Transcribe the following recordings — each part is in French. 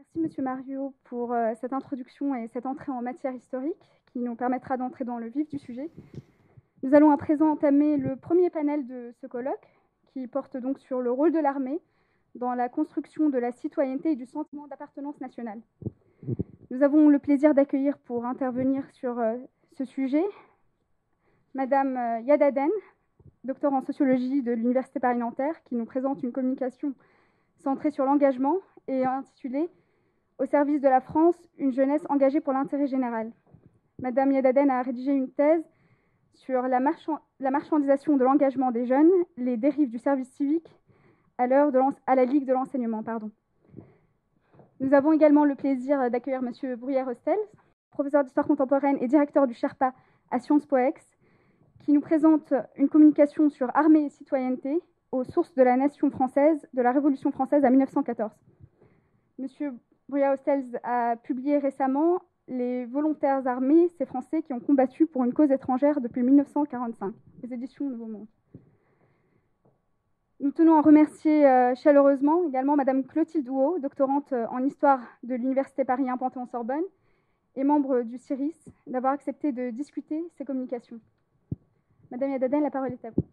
Merci Monsieur Mario pour cette introduction et cette entrée en matière historique qui nous permettra d'entrer dans le vif du sujet. Nous allons à présent entamer le premier panel de ce colloque qui porte donc sur le rôle de l'armée dans la construction de la citoyenneté et du sentiment d'appartenance nationale. Nous avons le plaisir d'accueillir pour intervenir sur ce sujet Madame Yadaden, docteur en sociologie de l'Université Paris-Nanterre, qui nous présente une communication centrée sur l'engagement et intitulée « Au service de la France, une jeunesse engagée pour l'intérêt général ». Madame Yadaden a rédigé une thèse sur la marchandisation de l'engagement des jeunes, les dérives du service civique à la Ligue de l'enseignement. Nous avons également le plaisir d'accueillir M. Bruyère-Hostels, professeur d'histoire contemporaine et directeur du Sherpa à Sciences Po Ex, qui nous présente une communication sur armée et citoyenneté aux sources de la nation française, de la Révolution française à 1914. M. Bruyère-Hostels a publié récemment « Les volontaires armés, ces Français qui ont combattu pour une cause étrangère depuis 1945 », les éditions Nouveau Monde. Nous tenons à remercier chaleureusement également Madame Clotilde Houot, doctorante en histoire de l'Université Paris 1 Panthéon-Sorbonne et membre du CIRIS, d'avoir accepté de discuter ces communications. Madame Yadaden, la parole est à vous.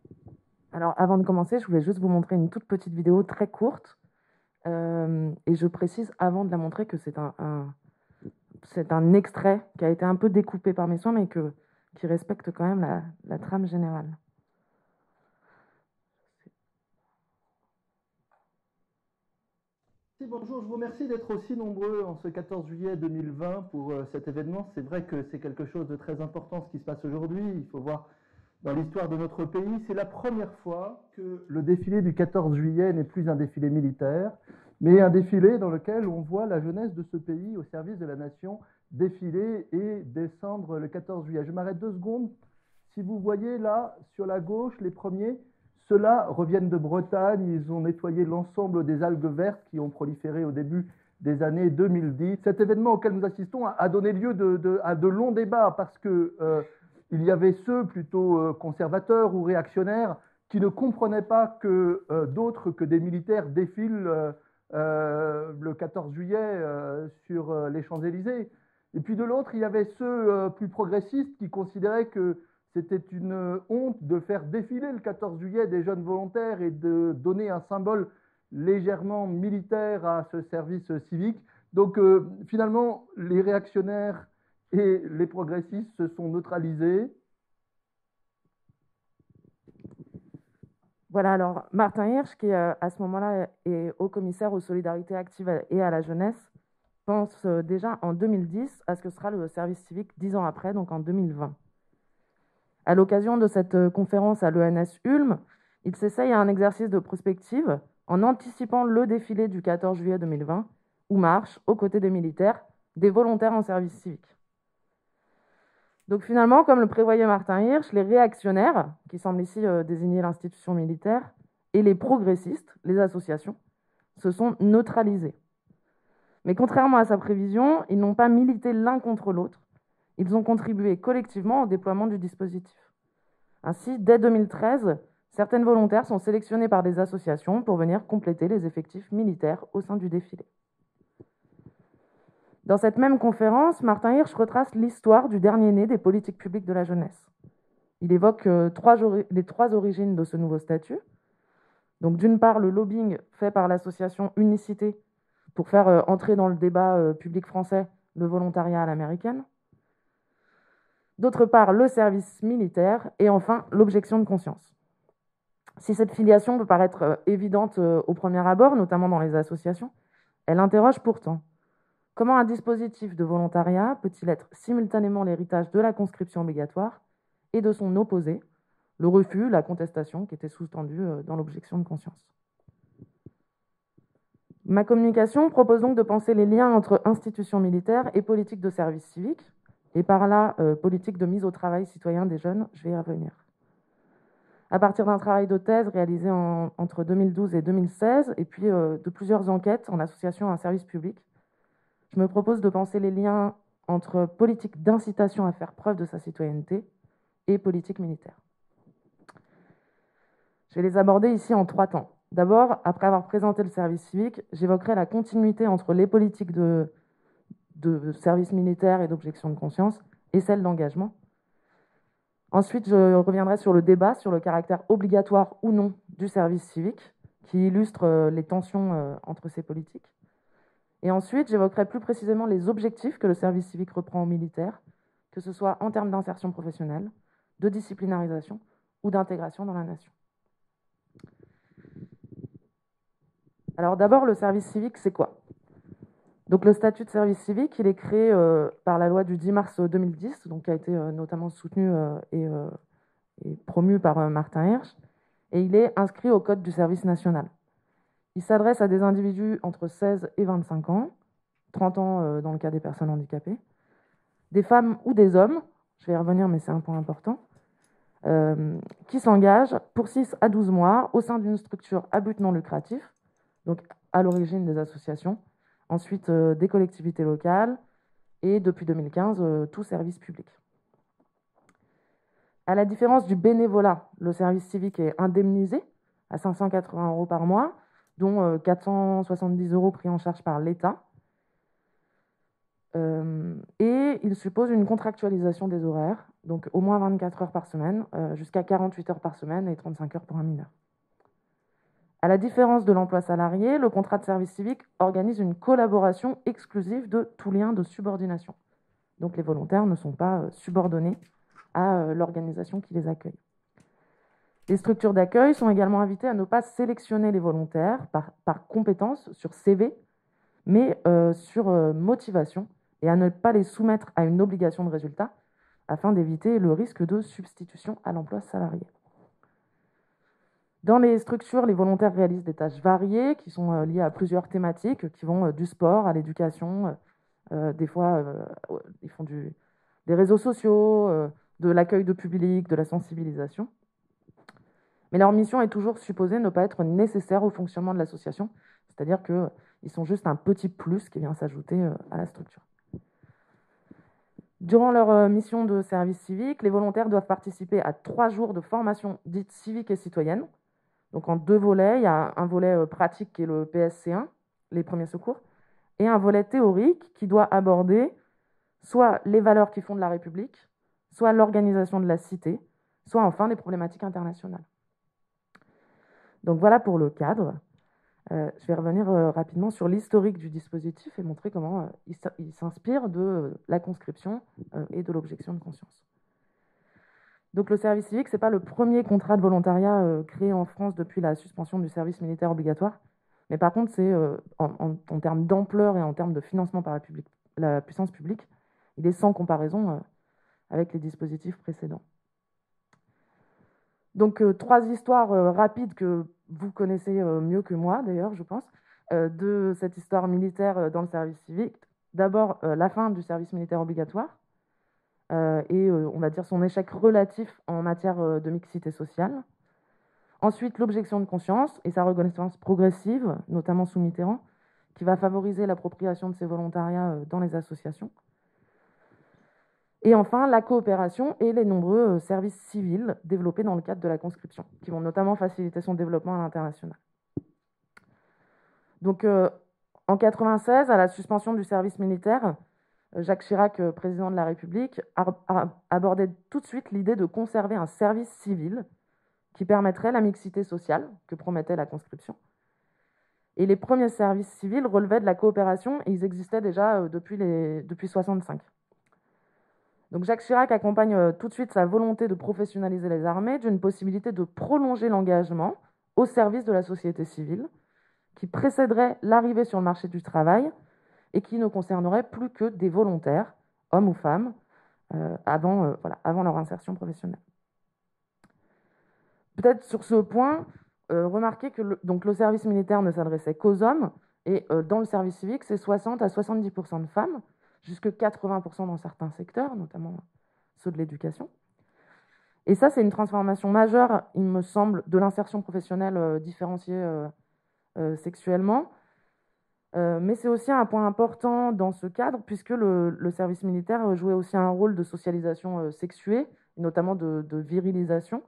Alors, avant de commencer, je voulais juste vous montrer une toute petite vidéo très courte. Et je précise avant de la montrer que c'est un extrait qui a été un peu découpé par mes soins, mais qui respecte quand même la trame générale. Bonjour, je vous remercie d'être aussi nombreux en ce 14 juillet 2020 pour cet événement. C'est vrai que c'est quelque chose de très important ce qui se passe aujourd'hui. Il faut voir dans l'histoire de notre pays, c'est la première fois que le défilé du 14 juillet n'est plus un défilé militaire, mais un défilé dans lequel on voit la jeunesse de ce pays au service de la nation défiler et descendre le 14 juillet. Je m'arrête 2 secondes. Si vous voyez là, sur la gauche, les premiers, ceux-là reviennent de Bretagne. Ils ont nettoyé l'ensemble des algues vertes qui ont proliféré au début des années 2010. Cet événement auquel nous assistons a donné lieu à de longs débats parce que il y avait ceux plutôt conservateurs ou réactionnaires qui ne comprenaient pas que d'autres que des militaires défilent le 14 juillet sur les Champs-Élysées. Et puis de l'autre, il y avait ceux plus progressistes qui considéraient que c'était une honte de faire défiler le 14 juillet des jeunes volontaires et de donner un symbole légèrement militaire à ce service civique. Donc finalement, les réactionnaires et les progressistes se sont neutralisés. Voilà, alors Martin Hirsch, qui à ce moment-là est haut-commissaire aux solidarités actives et à la jeunesse, pense déjà en 2010 à ce que sera le service civique 10 ans après, donc en 2020. À l'occasion de cette conférence à l'ENS Ulm, il s'essaye à un exercice de prospective en anticipant le défilé du 14 juillet 2020, où marchent, aux côtés des militaires, des volontaires en service civique. Donc finalement, comme le prévoyait Martin Hirsch, les réactionnaires, qui semblent ici désigner l'institution militaire, et les progressistes, les associations, se sont neutralisés. Mais contrairement à sa prévision, ils n'ont pas milité l'un contre l'autre. Ils ont contribué collectivement au déploiement du dispositif. Ainsi, dès 2013, certaines volontaires sont sélectionnées par des associations pour venir compléter les effectifs militaires au sein du défilé. Dans cette même conférence, Martin Hirsch retrace l'histoire du dernier-né des politiques publiques de la jeunesse. Il évoque les 3 origines de ce nouveau statut. Donc, d'une part, le lobbying fait par l'association Unicité pour faire entrer dans le débat public français le volontariat à l'américaine. D'autre part, le service militaire. Et enfin, l'objection de conscience. Si cette filiation peut paraître évidente au premier abord, notamment dans les associations, elle interroge pourtant. Comment un dispositif de volontariat peut-il être simultanément l'héritage de la conscription obligatoire et de son opposé, le refus, la contestation, qui était sous-tendue dans l'objection de conscience? Ma communication propose donc de penser les liens entre institutions militaires et politique de service civique, et par là, politique de mise au travail citoyen des jeunes, je vais y revenir. À partir d'un travail de thèse réalisé entre 2012 et 2016, et puis de plusieurs enquêtes en association à un service public, je me propose de penser les liens entre politique d'incitation à faire preuve de sa citoyenneté et politique militaire. Je vais les aborder ici en 3 temps. D'abord, après avoir présenté le service civique, j'évoquerai la continuité entre les politiques de service militaire et d'objection de conscience et celles d'engagement. Ensuite, je reviendrai sur le débat sur le caractère obligatoire ou non du service civique, qui illustre les tensions entre ces politiques. Et ensuite, j'évoquerai plus précisément les objectifs que le service civique reprend aux militaires, que ce soit en termes d'insertion professionnelle, de disciplinarisation ou d'intégration dans la nation. Alors d'abord, le service civique, c'est quoi? Donc le statut de service civique, il est créé par la loi du 10 mars 2010, donc qui a été notamment soutenu et promu par Martin Hirsch, et il est inscrit au Code du service national. Il s'adresse à des individus entre 16 et 25 ans, 30 ans dans le cas des personnes handicapées, des femmes ou des hommes, je vais y revenir mais c'est un point important, qui s'engagent pour 6 à 12 mois au sein d'une structure à but non lucratif, donc à l'origine des associations, ensuite des collectivités locales et depuis 2015, tout service public. À la différence du bénévolat, le service civique est indemnisé à 580 € par mois, dont 470 € pris en charge par l'État. Et il suppose une contractualisation des horaires, donc au moins 24 heures par semaine, jusqu'à 48 heures par semaine et 35 heures pour un mineur. À la différence de l'emploi salarié, le contrat de service civique organise une collaboration exclusive de tout lien de subordination. Donc les volontaires ne sont pas subordonnés à l'organisation qui les accueille. Les structures d'accueil sont également invitées à ne pas sélectionner les volontaires par compétence sur CV, mais sur motivation, et à ne pas les soumettre à une obligation de résultat afin d'éviter le risque de substitution à l'emploi salarié. Dans les structures, les volontaires réalisent des tâches variées qui sont liées à plusieurs thématiques qui vont du sport à l'éducation. Des fois, ils font des réseaux sociaux, de l'accueil de public, de la sensibilisation. Mais leur mission est toujours supposée ne pas être nécessaire au fonctionnement de l'association, c'est-à-dire qu'ils sont juste un petit plus qui vient s'ajouter à la structure. Durant leur mission de service civique, les volontaires doivent participer à 3 jours de formation dite civique et citoyenne. Donc en 2 volets, il y a un volet pratique qui est le PSC1, les premiers secours, et un volet théorique qui doit aborder soit les valeurs qui fondent la République, soit l'organisation de la cité, soit enfin les problématiques internationales. Donc voilà pour le cadre. Je vais revenir rapidement sur l'historique du dispositif et montrer comment il s'inspire de la conscription et de l'objection de conscience. Donc le service civique, ce n'est pas le premier contrat de volontariat créé en France depuis la suspension du service militaire obligatoire, mais par contre, c'est en termes d'ampleur et en termes de financement par la puissance publique, il est sans comparaison avec les dispositifs précédents. Donc 3 histoires rapides que vous connaissez mieux que moi, d'ailleurs, je pense, de cette histoire militaire dans le service civique. D'abord, la fin du service militaire obligatoire et on va dire son échec relatif en matière de mixité sociale. Ensuite, l'objection de conscience et sa reconnaissance progressive, notamment sous Mitterrand, qui va favoriser l'appropriation de ces volontariats dans les associations. Et enfin, la coopération et les nombreux services civils développés dans le cadre de la conscription, qui vont notamment faciliter son développement à l'international. Donc, en 1996, à la suspension du service militaire, Jacques Chirac, président de la République, a abordé tout de suite l'idée de conserver un service civil qui permettrait la mixité sociale que promettait la conscription. Et les premiers services civils relevaient de la coopération et ils existaient déjà depuis 1965. Donc Jacques Chirac accompagne tout de suite sa volonté de professionnaliser les armées d'une possibilité de prolonger l'engagement au service de la société civile, qui précéderait l'arrivée sur le marché du travail et qui ne concernerait plus que des volontaires, hommes ou femmes, avant leur insertion professionnelle. Peut-être sur ce point, remarquez que le service militaire ne s'adressait qu'aux hommes, et dans le service civique, c'est 60 à 70% de femmes, jusque 80% dans certains secteurs, notamment ceux de l'éducation. Et ça, c'est une transformation majeure, il me semble, de l'insertion professionnelle différenciée sexuellement. Mais c'est aussi un point important dans ce cadre, puisque le service militaire jouait aussi un rôle de socialisation sexuée, notamment de virilisation,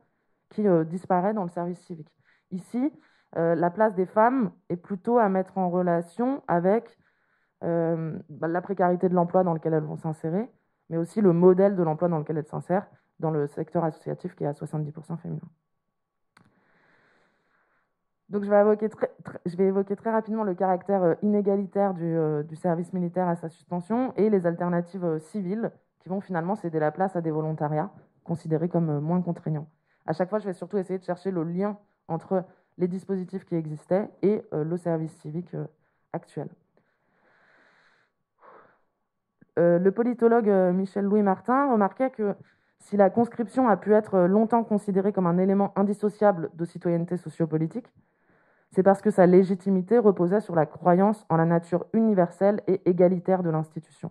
qui disparaît dans le service civique. Ici, la place des femmes est plutôt à mettre en relation avec la précarité de l'emploi dans lequel elles vont s'insérer, mais aussi le modèle de l'emploi dans lequel elles s'insèrent dans le secteur associatif qui est à 70% féminin. Donc je vais évoquer très rapidement le caractère inégalitaire du service militaire à sa suspension et les alternatives civiles qui vont finalement céder la place à des volontariats considérés comme moins contraignants. À chaque fois, je vais surtout essayer de chercher le lien entre les dispositifs qui existaient et le service civique actuel. Le politologue Michel-Louis Martin remarquait que si la conscription a pu être longtemps considérée comme un élément indissociable de citoyenneté sociopolitique, c'est parce que sa légitimité reposait sur la croyance en la nature universelle et égalitaire de l'institution.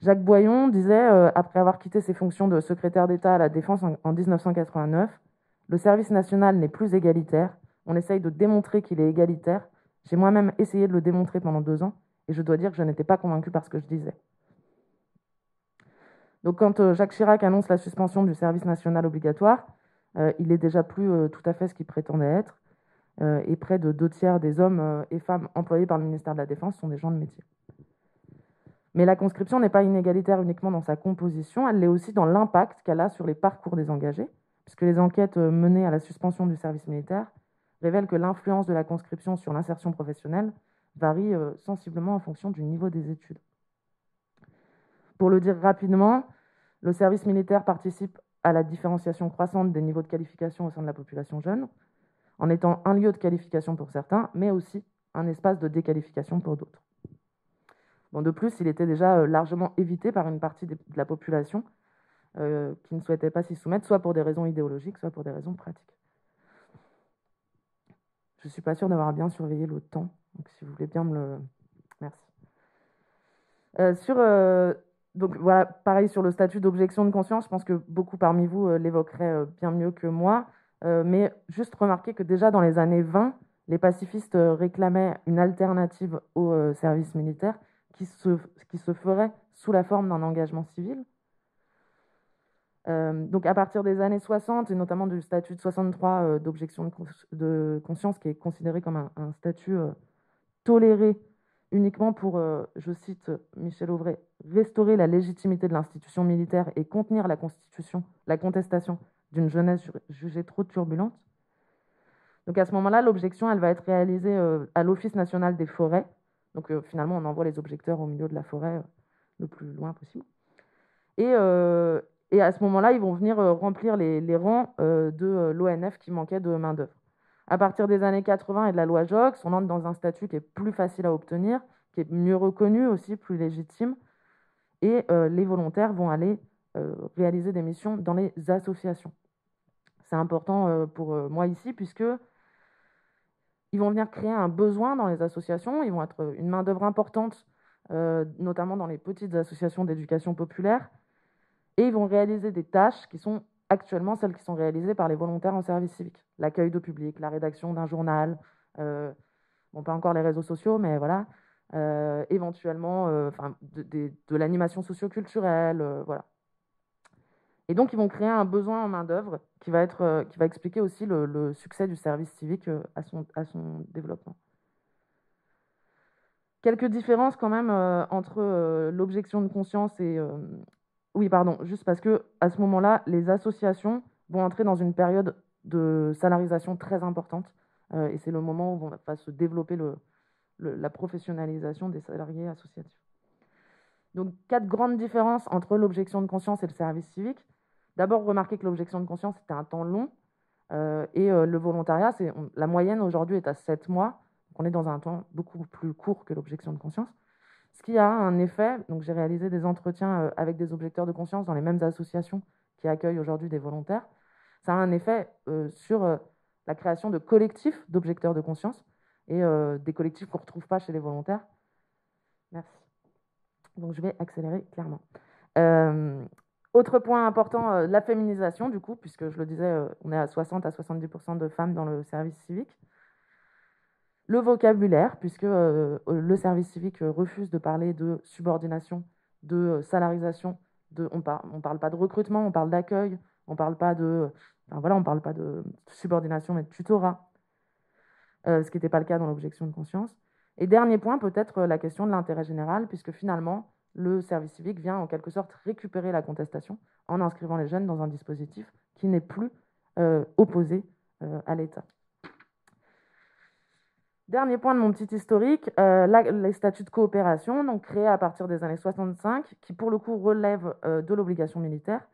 Jacques Boyon disait, après avoir quitté ses fonctions de secrétaire d'État à la Défense en 1989, « Le service national n'est plus égalitaire, on essaye de démontrer qu'il est égalitaire. J'ai moi-même essayé de le démontrer pendant 2 ans, et je dois dire que je n'étais pas convaincu par ce que je disais. » Donc quand Jacques Chirac annonce la suspension du service national obligatoire, il n'est déjà plus tout à fait ce qu'il prétendait être, et près de 2/3 des hommes et femmes employés par le ministère de la Défense sont des gens de métier. Mais la conscription n'est pas inégalitaire uniquement dans sa composition, elle l'est aussi dans l'impact qu'elle a sur les parcours des engagés, puisque les enquêtes menées à la suspension du service militaire révèlent que l'influence de la conscription sur l'insertion professionnelle varie sensiblement en fonction du niveau des études. Pour le dire rapidement, le service militaire participe à la différenciation croissante des niveaux de qualification au sein de la population jeune, en étant un lieu de qualification pour certains, mais aussi un espace de déqualification pour d'autres. Bon, de plus, il était déjà largement évité par une partie de la population qui ne souhaitait pas s'y soumettre, soit pour des raisons idéologiques, soit pour des raisons pratiques. Je ne suis pas sûre d'avoir bien surveillé le temps, donc si vous voulez bien me le... Merci. Donc voilà, pareil sur le statut d'objection de conscience, je pense que beaucoup parmi vous l'évoqueraient bien mieux que moi, mais juste remarquer que déjà dans les années 20, les pacifistes réclamaient une alternative au service militaire qui se ferait sous la forme d'un engagement civil. Donc à partir des années 60, et notamment du statut de 63 d'objection de conscience, qui est considéré comme un statut toléré uniquement pour, je cite Michel Auvray, restaurer la légitimité de l'institution militaire et contenir la contestation d'une jeunesse jugée trop turbulente. Donc à ce moment-là, l'objection, elle va être réalisée à l'Office national des forêts. Donc finalement, on envoie les objecteurs au milieu de la forêt le plus loin possible. Et à ce moment-là, ils vont venir remplir les rangs de l'ONF qui manquait de main-d'œuvre. À partir des années 80 et de la loi Joxe, on entre dans un statut qui est plus facile à obtenir, qui est mieux reconnu aussi, plus légitime. Et les volontaires vont aller réaliser des missions dans les associations. C'est important pour moi ici, puisque ils vont venir créer un besoin dans les associations, ils vont être une main-d'œuvre importante, notamment dans les petites associations d'éducation populaire, et ils vont réaliser des tâches qui sont actuellement celles qui sont réalisées par les volontaires en service civique. L'accueil de public, la rédaction d'un journal, bon, pas encore les réseaux sociaux, mais voilà, éventuellement de l'animation socio-culturelle, voilà. Et donc, ils vont créer un besoin en main-d'œuvre qui va expliquer aussi le succès du service civique à son développement. Quelques différences quand même entre l'objection de conscience et... Oui, pardon, juste parce que à ce moment-là, les associations vont entrer dans une période de salarisation très importante et c'est le moment où va se développer la professionnalisation des salariés associatifs. Donc, 4 grandes différences entre l'objection de conscience et le service civique. D'abord, remarquez que l'objection de conscience, c'était un temps long et le volontariat, la moyenne aujourd'hui est à 7 mois. Donc on est dans un temps beaucoup plus court que l'objection de conscience. Ce qui a un effet, donc j'ai réalisé des entretiens avec des objecteurs de conscience dans les mêmes associations qui accueillent aujourd'hui des volontaires. Ça a un effet sur la création de collectifs d'objecteurs de conscience et des collectifs qu'on ne retrouve pas chez les volontaires. Merci. Donc je vais accélérer clairement. Autre point important, la féminisation du coup, puisque je le disais, on est à 60 à 70% de femmes dans le service civique. Le vocabulaire, puisque le service civique refuse de parler de subordination, de salarisation, on parle pas de recrutement, on parle d'accueil, on parle pas de enfin, voilà, on ne parle pas de subordination, mais de tutorat, ce qui n'était pas le cas dans l'objection de conscience. Et dernier point, peut-être la question de l'intérêt général, puisque finalement, le service civique vient en quelque sorte récupérer la contestation en inscrivant les jeunes dans un dispositif qui n'est plus opposé à l'État. Dernier point de mon petit historique, les statuts de coopération, donc créés à partir des années 65, qui pour le coup relèvent de l'obligation militaire,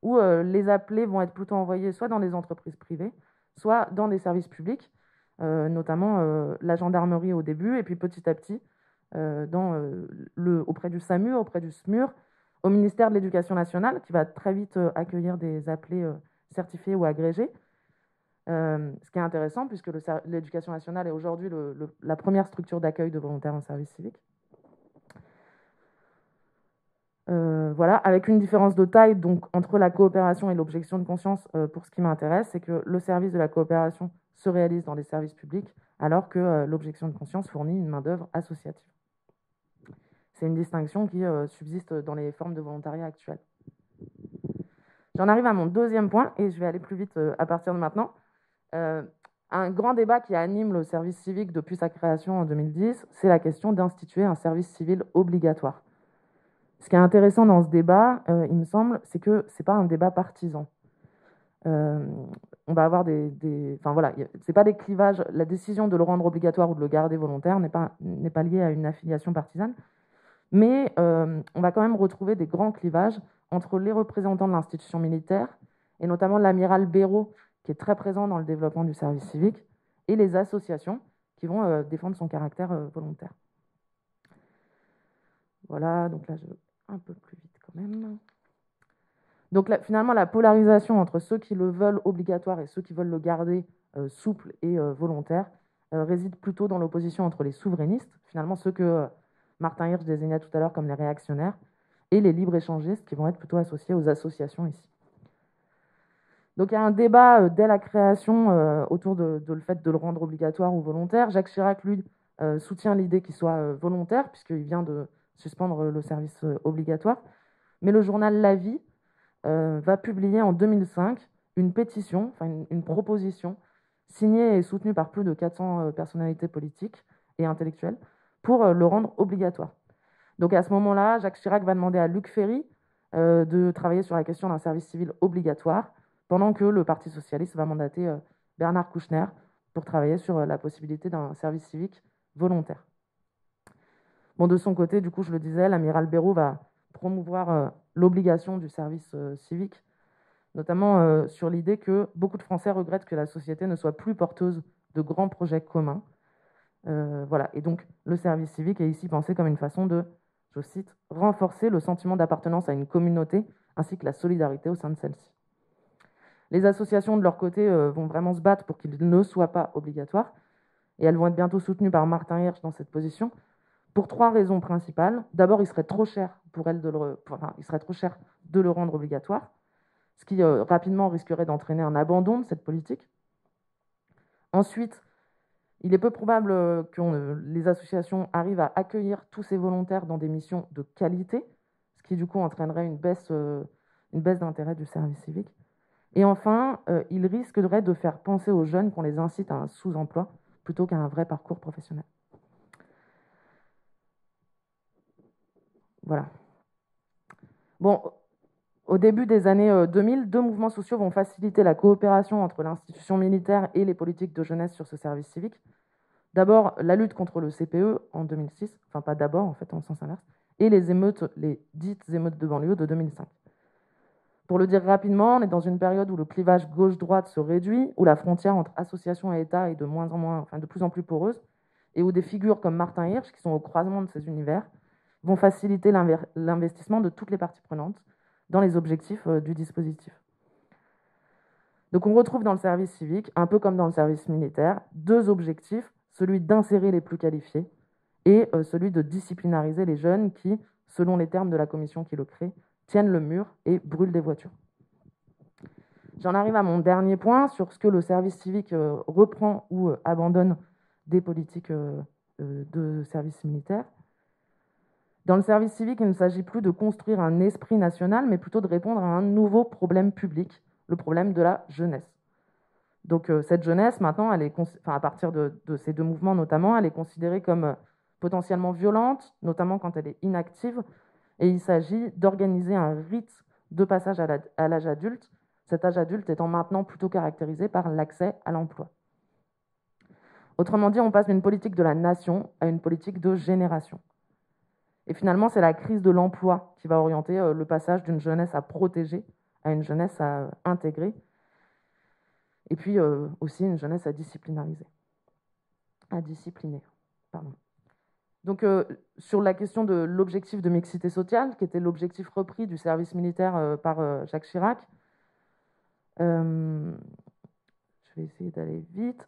où les appelés vont être plutôt envoyés soit dans des entreprises privées, soit dans des services publics, notamment la gendarmerie au début, et puis petit à petit auprès du SAMU, auprès du SMUR, au ministère de l'Éducation nationale, qui va très vite accueillir des appelés certifiés ou agrégés. Ce qui est intéressant, puisque l'Éducation nationale est aujourd'hui la première structure d'accueil de volontaires en service civique. Voilà, avec une différence de taille donc, entre la coopération et l'objection de conscience, pour ce qui m'intéresse, c'est que le service de la coopération se réalise dans des services publics, alors que l'objection de conscience fournit une main-d'œuvre associative. C'est une distinction qui subsiste dans les formes de volontariat actuelles. J'en arrive à mon deuxième point, et je vais aller plus vite à partir de maintenant. Un grand débat qui anime le service civique depuis sa création en 2010, c'est la question d'instituer un service civil obligatoire. Ce qui est intéressant dans ce débat, il me semble, c'est que ce n'est pas un débat partisan. On va avoir enfin voilà, c'est pas des clivages. La décision de le rendre obligatoire ou de le garder volontaire n'est pas liée à une affiliation partisane, mais on va quand même retrouver des grands clivages entre les représentants de l'institution militaire, et notamment l'amiral Béraud, qui est très présent dans le développement du service civique, et les associations qui vont défendre son caractère volontaire. Voilà, donc là, je vais un peu plus vite quand même. Donc là, finalement, la polarisation entre ceux qui le veulent obligatoire et ceux qui veulent le garder souple et volontaire réside plutôt dans l'opposition entre les souverainistes, finalement ceux que Martin Hirsch désignait tout à l'heure comme les réactionnaires, et les libre-échangistes qui vont être plutôt associés aux associations ici. Donc il y a un débat dès la création autour de le fait de le rendre obligatoire ou volontaire. Jacques Chirac, lui, soutient l'idée qu'il soit volontaire, puisqu'il vient de suspendre le service obligatoire. Mais le journal La Vie va publier en 2005 une pétition, enfin une proposition, signée et soutenue par plus de 400 personnalités politiques et intellectuelles, pour le rendre obligatoire. Donc à ce moment-là, Jacques Chirac va demander à Luc Ferry de travailler sur la question d'un service civil obligatoire, pendant que le Parti socialiste va mandater Bernard Kouchner pour travailler sur la possibilité d'un service civique volontaire. Bon, de son côté, du coup, je le disais, l'amiral Béraud va promouvoir l'obligation du service civique, notamment sur l'idée que beaucoup de Français regrettent que la société ne soit plus porteuse de grands projets communs. Voilà. Et donc, le service civique est ici pensé comme une façon de, je cite, « renforcer le sentiment d'appartenance à une communauté ainsi que la solidarité au sein de celle-ci ». Les associations, de leur côté, vont vraiment se battre pour qu'il ne soit pas obligatoire, et elles vont être bientôt soutenues par Martin Hirsch dans cette position, pour 3 raisons principales. D'abord, il serait trop cher pour elles de le rendre obligatoire, ce qui rapidement risquerait d'entraîner un abandon de cette politique. Ensuite, il est peu probable que les associations arrivent à accueillir tous ces volontaires dans des missions de qualité, ce qui du coup entraînerait une baisse d'intérêt du service civique. Et enfin, il risquerait de faire penser aux jeunes qu'on les incite à un sous-emploi plutôt qu'à un vrai parcours professionnel. Voilà. Bon, au début des années 2000, 2 mouvements sociaux vont faciliter la coopération entre l'institution militaire et les politiques de jeunesse sur ce service civique. D'abord, la lutte contre le CPE en 2006, enfin pas d'abord, en fait, en sens inverse, et les dites émeutes de banlieue de 2005. Pour le dire rapidement, on est dans une période où le clivage gauche-droite se réduit, où la frontière entre association et État est de plus en plus poreuse, et où des figures comme Martin Hirsch, qui sont au croisement de ces univers, vont faciliter l'investissement de toutes les parties prenantes dans les objectifs du dispositif. Donc on retrouve dans le service civique, un peu comme dans le service militaire, 2 objectifs, celui d'insérer les plus qualifiés et celui de disciplinariser les jeunes qui, selon les termes de la commission qui le crée, tiennent le mur et brûlent des voitures. J'en arrive à mon dernier point sur ce que le service civique reprend ou abandonne des politiques de service militaire. Dans le service civique, il ne s'agit plus de construire un esprit national, mais plutôt de répondre à un nouveau problème public le problème de la jeunesse. Donc cette jeunesse, maintenant, à partir de ces deux mouvements notamment, elle est considérée comme potentiellement violente, notamment quand elle est inactive, et il s'agit d'organiser un rite de passage à l'âge adulte, cet âge adulte étant maintenant plutôt caractérisé par l'accès à l'emploi. Autrement dit, on passe d'une politique de la nation à une politique de génération. Et finalement, c'est la crise de l'emploi qui va orienter le passage d'une jeunesse à protéger à une jeunesse à intégrer, et puis aussi une jeunesse à discipliner. Pardon. Donc, sur la question de l'objectif de mixité sociale, qui était l'objectif repris du service militaire par Jacques Chirac, je vais essayer d'aller vite.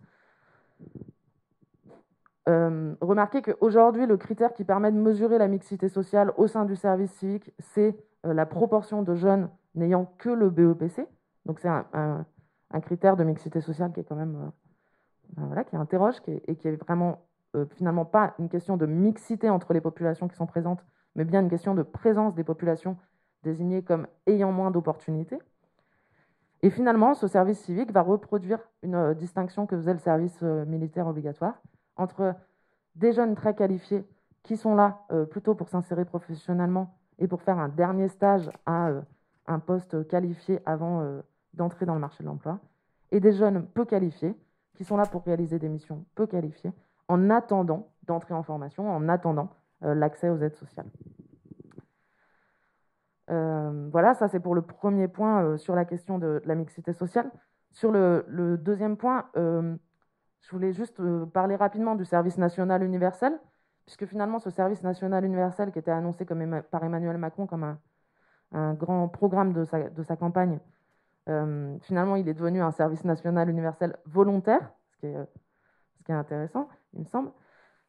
Remarquez qu'aujourd'hui, le critère qui permet de mesurer la mixité sociale au sein du service civique, c'est la proportion de jeunes n'ayant que le BEPC. Donc, c'est un critère de mixité sociale qui est quand même, qui interroge, et qui est vraiment finalement pas une question de mixité entre les populations qui sont présentes, mais bien une question de présence des populations désignées comme ayant moins d'opportunités. Et finalement, ce service civique va reproduire une distinction que faisait le service militaire obligatoire entre des jeunes très qualifiés qui sont là plutôt pour s'insérer professionnellement et pour faire un dernier stage à un poste qualifié avant d'entrer dans le marché de l'emploi, et des jeunes peu qualifiés qui sont là pour réaliser des missions peu qualifiées en attendant d'entrer en formation, en attendant l'accès aux aides sociales. Voilà, ça c'est pour le premier point sur la question de la mixité sociale. Sur le deuxième point, je voulais juste parler rapidement du service national universel, puisque finalement ce service national universel qui était annoncé par Emmanuel Macron comme un grand programme de sa campagne, finalement il est devenu un service national universel volontaire, ce qui est intéressant, il me semble.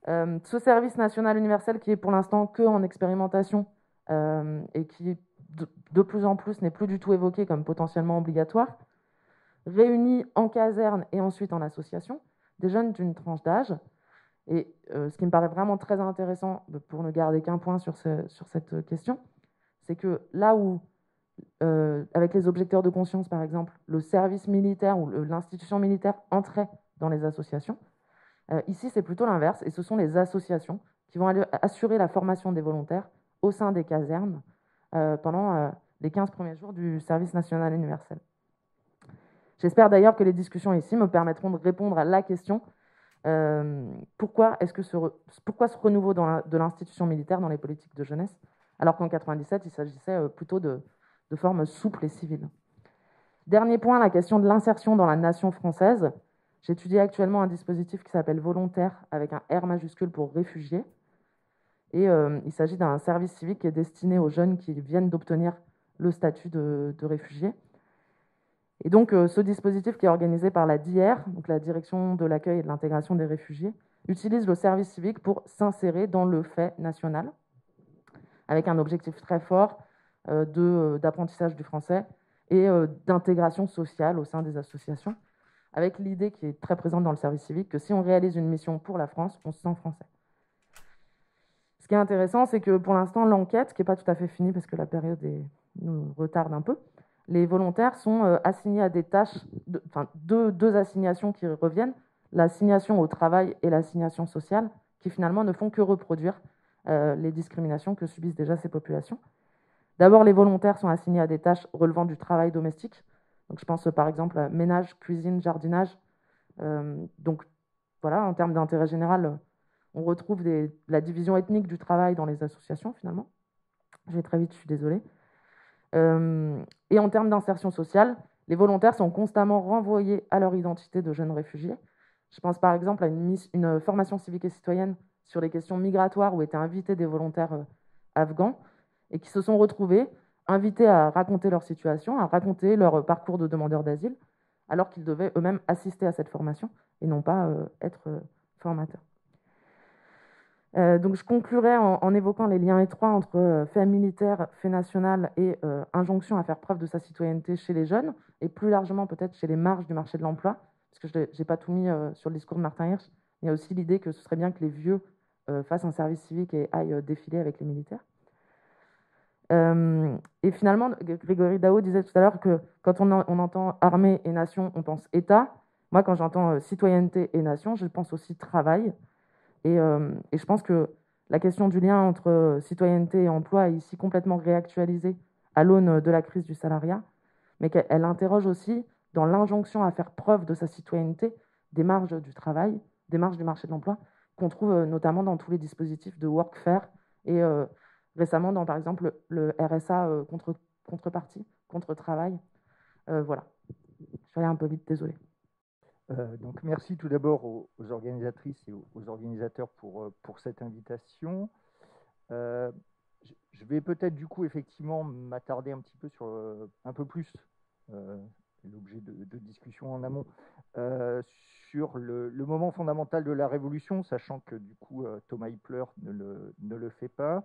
Ce service national universel qui est pour l'instant que en expérimentation et qui de plus en plus n'est plus du tout évoqué comme potentiellement obligatoire, réunit en caserne et ensuite en association des jeunes d'une tranche d'âge. Et ce qui me paraît vraiment très intéressant, pour ne garder qu'un point sur cette question, c'est que là où, avec les objecteurs de conscience par exemple, le service militaire ou l'institution militaire entrait dans les associations, ici c'est plutôt l'inverse, et ce sont les associations qui vont aller assurer la formation des volontaires au sein des casernes pendant les 15 premiers jours du service national universel. J'espère d'ailleurs que les discussions ici me permettront de répondre à la question pourquoi ce renouveau de l'institution militaire dans les politiques de jeunesse, alors qu'en 1997, il s'agissait plutôt de formes souples et civiles. Dernier point, la question de l'insertion dans la nation française. J'étudie actuellement un dispositif qui s'appelle Volontaire, avec un R majuscule pour réfugiés. Et il s'agit d'un service civique qui est destiné aux jeunes qui viennent d'obtenir le statut de réfugié. Et donc, ce dispositif qui est organisé par la DIR, donc la Direction de l'accueil et de l'intégration des réfugiés, utilise le service civique pour s'insérer dans le fait national, avec un objectif très fort d'apprentissage du français et d'intégration sociale au sein des associations, avec l'idée qui est très présente dans le service civique que si on réalise une mission pour la France, on se sent français. Ce qui est intéressant, c'est que pour l'instant, l'enquête, qui n'est pas tout à fait finie parce que la période nous retarde un peu, les volontaires sont assignés à des tâches, deux assignations qui reviennent, l'assignation au travail et l'assignation sociale, qui finalement ne font que reproduire les discriminations que subissent déjà ces populations. D'abord, les volontaires sont assignés à des tâches relevant du travail domestique. Donc, je pense par exemple à ménage, cuisine, jardinage. Donc voilà, en termes d'intérêt général, on retrouve la division ethnique du travail dans les associations finalement. Je vais très vite, je suis désolée. Et en termes d'insertion sociale, les volontaires sont constamment renvoyés à leur identité de jeunes réfugiés. Je pense par exemple à une formation civique et citoyenne sur les questions migratoires où étaient invités des volontaires afghans et qui se sont retrouvés invités à raconter leur situation, à raconter leur parcours de demandeurs d'asile, alors qu'ils devaient eux-mêmes assister à cette formation et non pas être formateurs. Donc je conclurai en évoquant les liens étroits entre fait militaire, fait national et injonction à faire preuve de sa citoyenneté chez les jeunes, et plus largement peut-être chez les marges du marché de l'emploi, parce que je n'ai pas tout mis sur le discours de Martin Hirsch. Il y a aussi l'idée que ce serait bien que les vieux fassent un service civique et aillent défiler avec les militaires. Et finalement, Grégory Dao disait tout à l'heure que quand on entend armée et nation, on pense État. Moi, quand j'entends citoyenneté et nation, je pense aussi travail. Et je pense que la question du lien entre citoyenneté et emploi est ici complètement réactualisée à l'aune de la crise du salariat, mais qu'elle interroge aussi dans l'injonction à faire preuve de sa citoyenneté des marges du travail, des marges du marché de l'emploi, qu'on trouve notamment dans tous les dispositifs de workfare et récemment dans, par exemple, le RSA contrepartie, contre-travail. Voilà. Je suis allée un peu vite, désolée. Donc merci tout d'abord aux organisatrices et aux organisateurs pour cette invitation. Je vais peut-être du coup effectivement m'attarder un petit peu sur un peu plus l'objet de discussion en amont sur le moment fondamental de la Révolution, sachant que du coup Thomas Hippler ne le fait pas.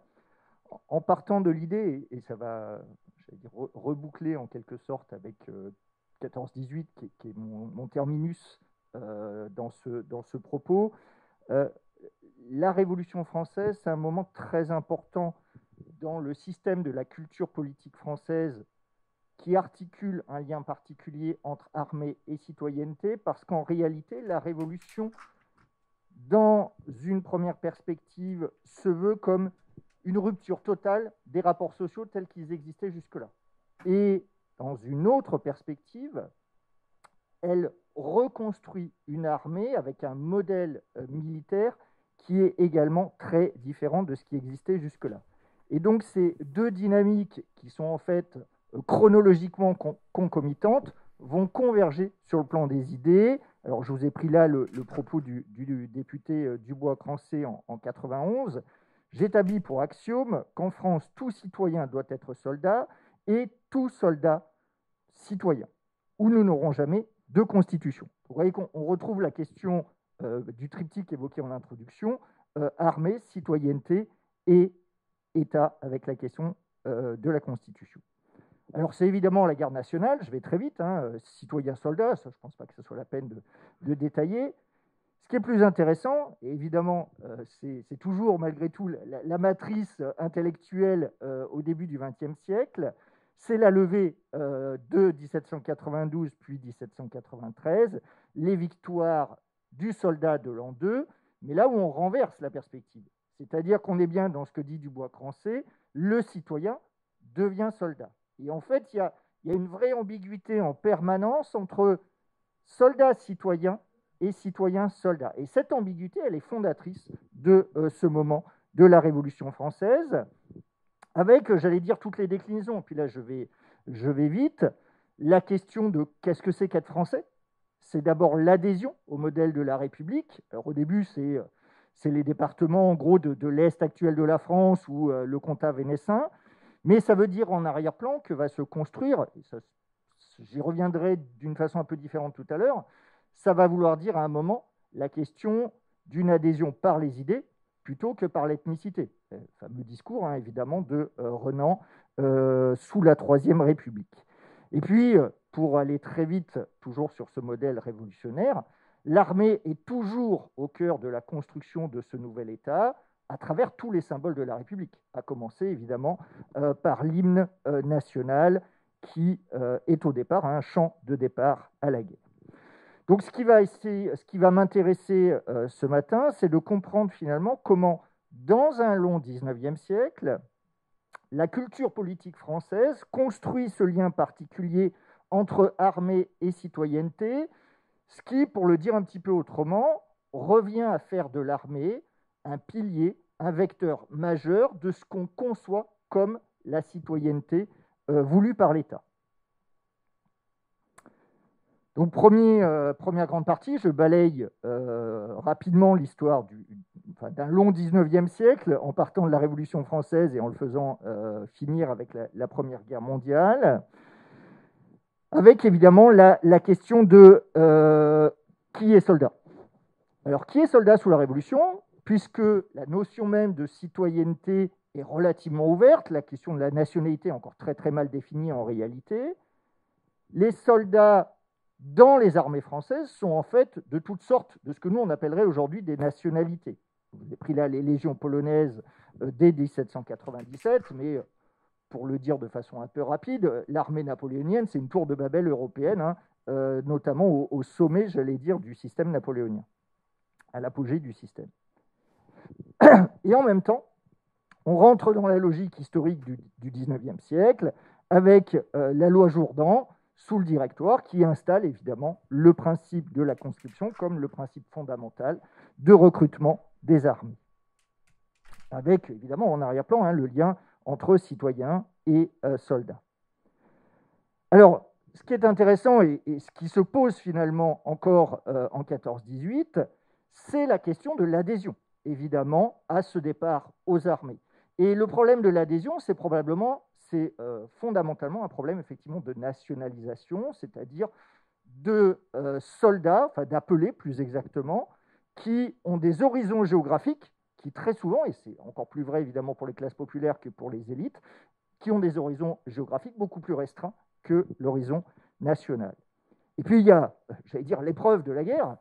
En partant de l'idée, et ça va reboucler en quelque sorte avec 14-18, qui est mon terminus dans ce propos, la Révolution française, c'est un moment très important dans le système de la culture politique française qui articule un lien particulier entre armée et citoyenneté, parce qu'en réalité, la Révolution, dans une première perspective, se veut comme une rupture totale des rapports sociaux tels qu'ils existaient jusque-là. Et dans une autre perspective, elle reconstruit une armée avec un modèle militaire qui est également très différent de ce qui existait jusque-là. Et donc ces deux dynamiques qui sont en fait chronologiquement concomitantes vont converger sur le plan des idées. Alors je vous ai pris là le propos du député Dubois-Crancé en 91. J'établis pour axiome qu'en France, tout citoyen doit être soldat et tout soldat citoyen, ou nous n'aurons jamais de constitution. Vous voyez qu'on retrouve la question du triptyque évoqué en introduction, armée, citoyenneté et État, avec la question de la constitution. Alors c'est évidemment la garde nationale, je vais très vite, citoyen-soldat, ça je ne pense pas que ce soit la peine de détailler. Ce qui est plus intéressant, et évidemment, c'est toujours malgré tout la matrice intellectuelle au début du XXe siècle, c'est la levée de 1792 puis 1793, les victoires du soldat de l'an 2, mais là où on renverse la perspective. C'est-à-dire qu'on est bien dans ce que dit Dubois-Crancé, le citoyen devient soldat. Et en fait, il y a une vraie ambiguïté en permanence entre soldat-citoyen et citoyen-soldat. Et cette ambiguïté, elle est fondatrice de ce moment de la Révolution française, avec, j'allais dire, toutes les déclinaisons. Puis là, je vais vite. La question de qu'est-ce que c'est qu'être français ? C'est d'abord l'adhésion au modèle de la République. Alors, au début, c'est les départements, en gros, de l'Est actuel de la France ou le comtat vénessin. Mais ça veut dire en arrière-plan que va se construire, et ça, j'y reviendrai d'une façon un peu différente tout à l'heure, ça va vouloir dire à un moment la question d'une adhésion par les idées plutôt que par l'ethnicité. Le fameux discours, évidemment, de Renan sous la Troisième République. Et puis, pour aller très vite, toujours sur ce modèle révolutionnaire, l'armée est toujours au cœur de la construction de ce nouvel État à travers tous les symboles de la République, à commencer évidemment par l'hymne national qui est au départ un chant de départ à la guerre. Donc ce qui va m'intéresser ce matin, c'est de comprendre finalement comment, dans un long 19e siècle, la culture politique française construit ce lien particulier entre armée et citoyenneté, ce qui, pour le dire un petit peu autrement, revient à faire de l'armée un pilier, un vecteur majeur de ce qu'on conçoit comme la citoyenneté voulue par l'État. Donc, première grande partie, je balaye rapidement l'histoire d'un long 19e siècle, en partant de la Révolution française et en le faisant finir avec la Première Guerre mondiale, avec évidemment la question de qui est soldat. Alors, qui est soldat sous la Révolution ? Puisque la notion même de citoyenneté est relativement ouverte, la question de la nationalité est encore très très mal définie en réalité, les soldats dans les armées françaises sont en fait de toutes sortes de ce que nous on appellerait aujourd'hui des nationalités. Vous avez pris là les légions polonaises dès 1797, mais pour le dire de façon un peu rapide, l'armée napoléonienne, c'est une tour de Babel européenne, hein, notamment au sommet, j'allais dire, du système napoléonien, à l'apogée du système. Et en même temps, on rentre dans la logique historique du XIXe siècle avec la loi Jourdan sous le Directoire qui installe évidemment le principe de la conscription comme le principe fondamental de recrutement des armées. Avec évidemment en arrière-plan le lien entre citoyens et soldats. Alors, ce qui est intéressant et ce qui se pose finalement encore en 14-18, c'est la question de l'adhésion, évidemment, à ce départ aux armées. Et le problème de l'adhésion, c'est fondamentalement un problème effectivement de nationalisation, c'est-à-dire de soldats, enfin d'appelés plus exactement, qui ont des horizons géographiques qui très souvent, et c'est encore plus vrai évidemment pour les classes populaires que pour les élites, qui ont des horizons géographiques beaucoup plus restreints que l'horizon national. Et puis il y a, j'allais dire, l'épreuve de la guerre,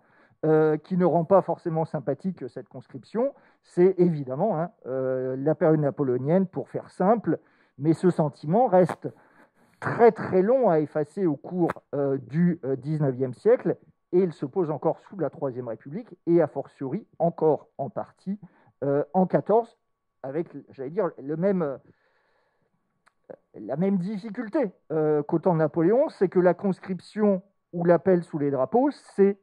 qui ne rend pas forcément sympathique cette conscription, c'est évidemment la période napoléonienne, pour faire simple, mais ce sentiment reste très très long à effacer au cours du XIXe siècle, et il se pose encore sous la Troisième République, et a fortiori encore en partie en 14, avec, j'allais dire, la même difficulté qu'au temps de Napoléon, c'est que la conscription ou l'appel sous les drapeaux, c'est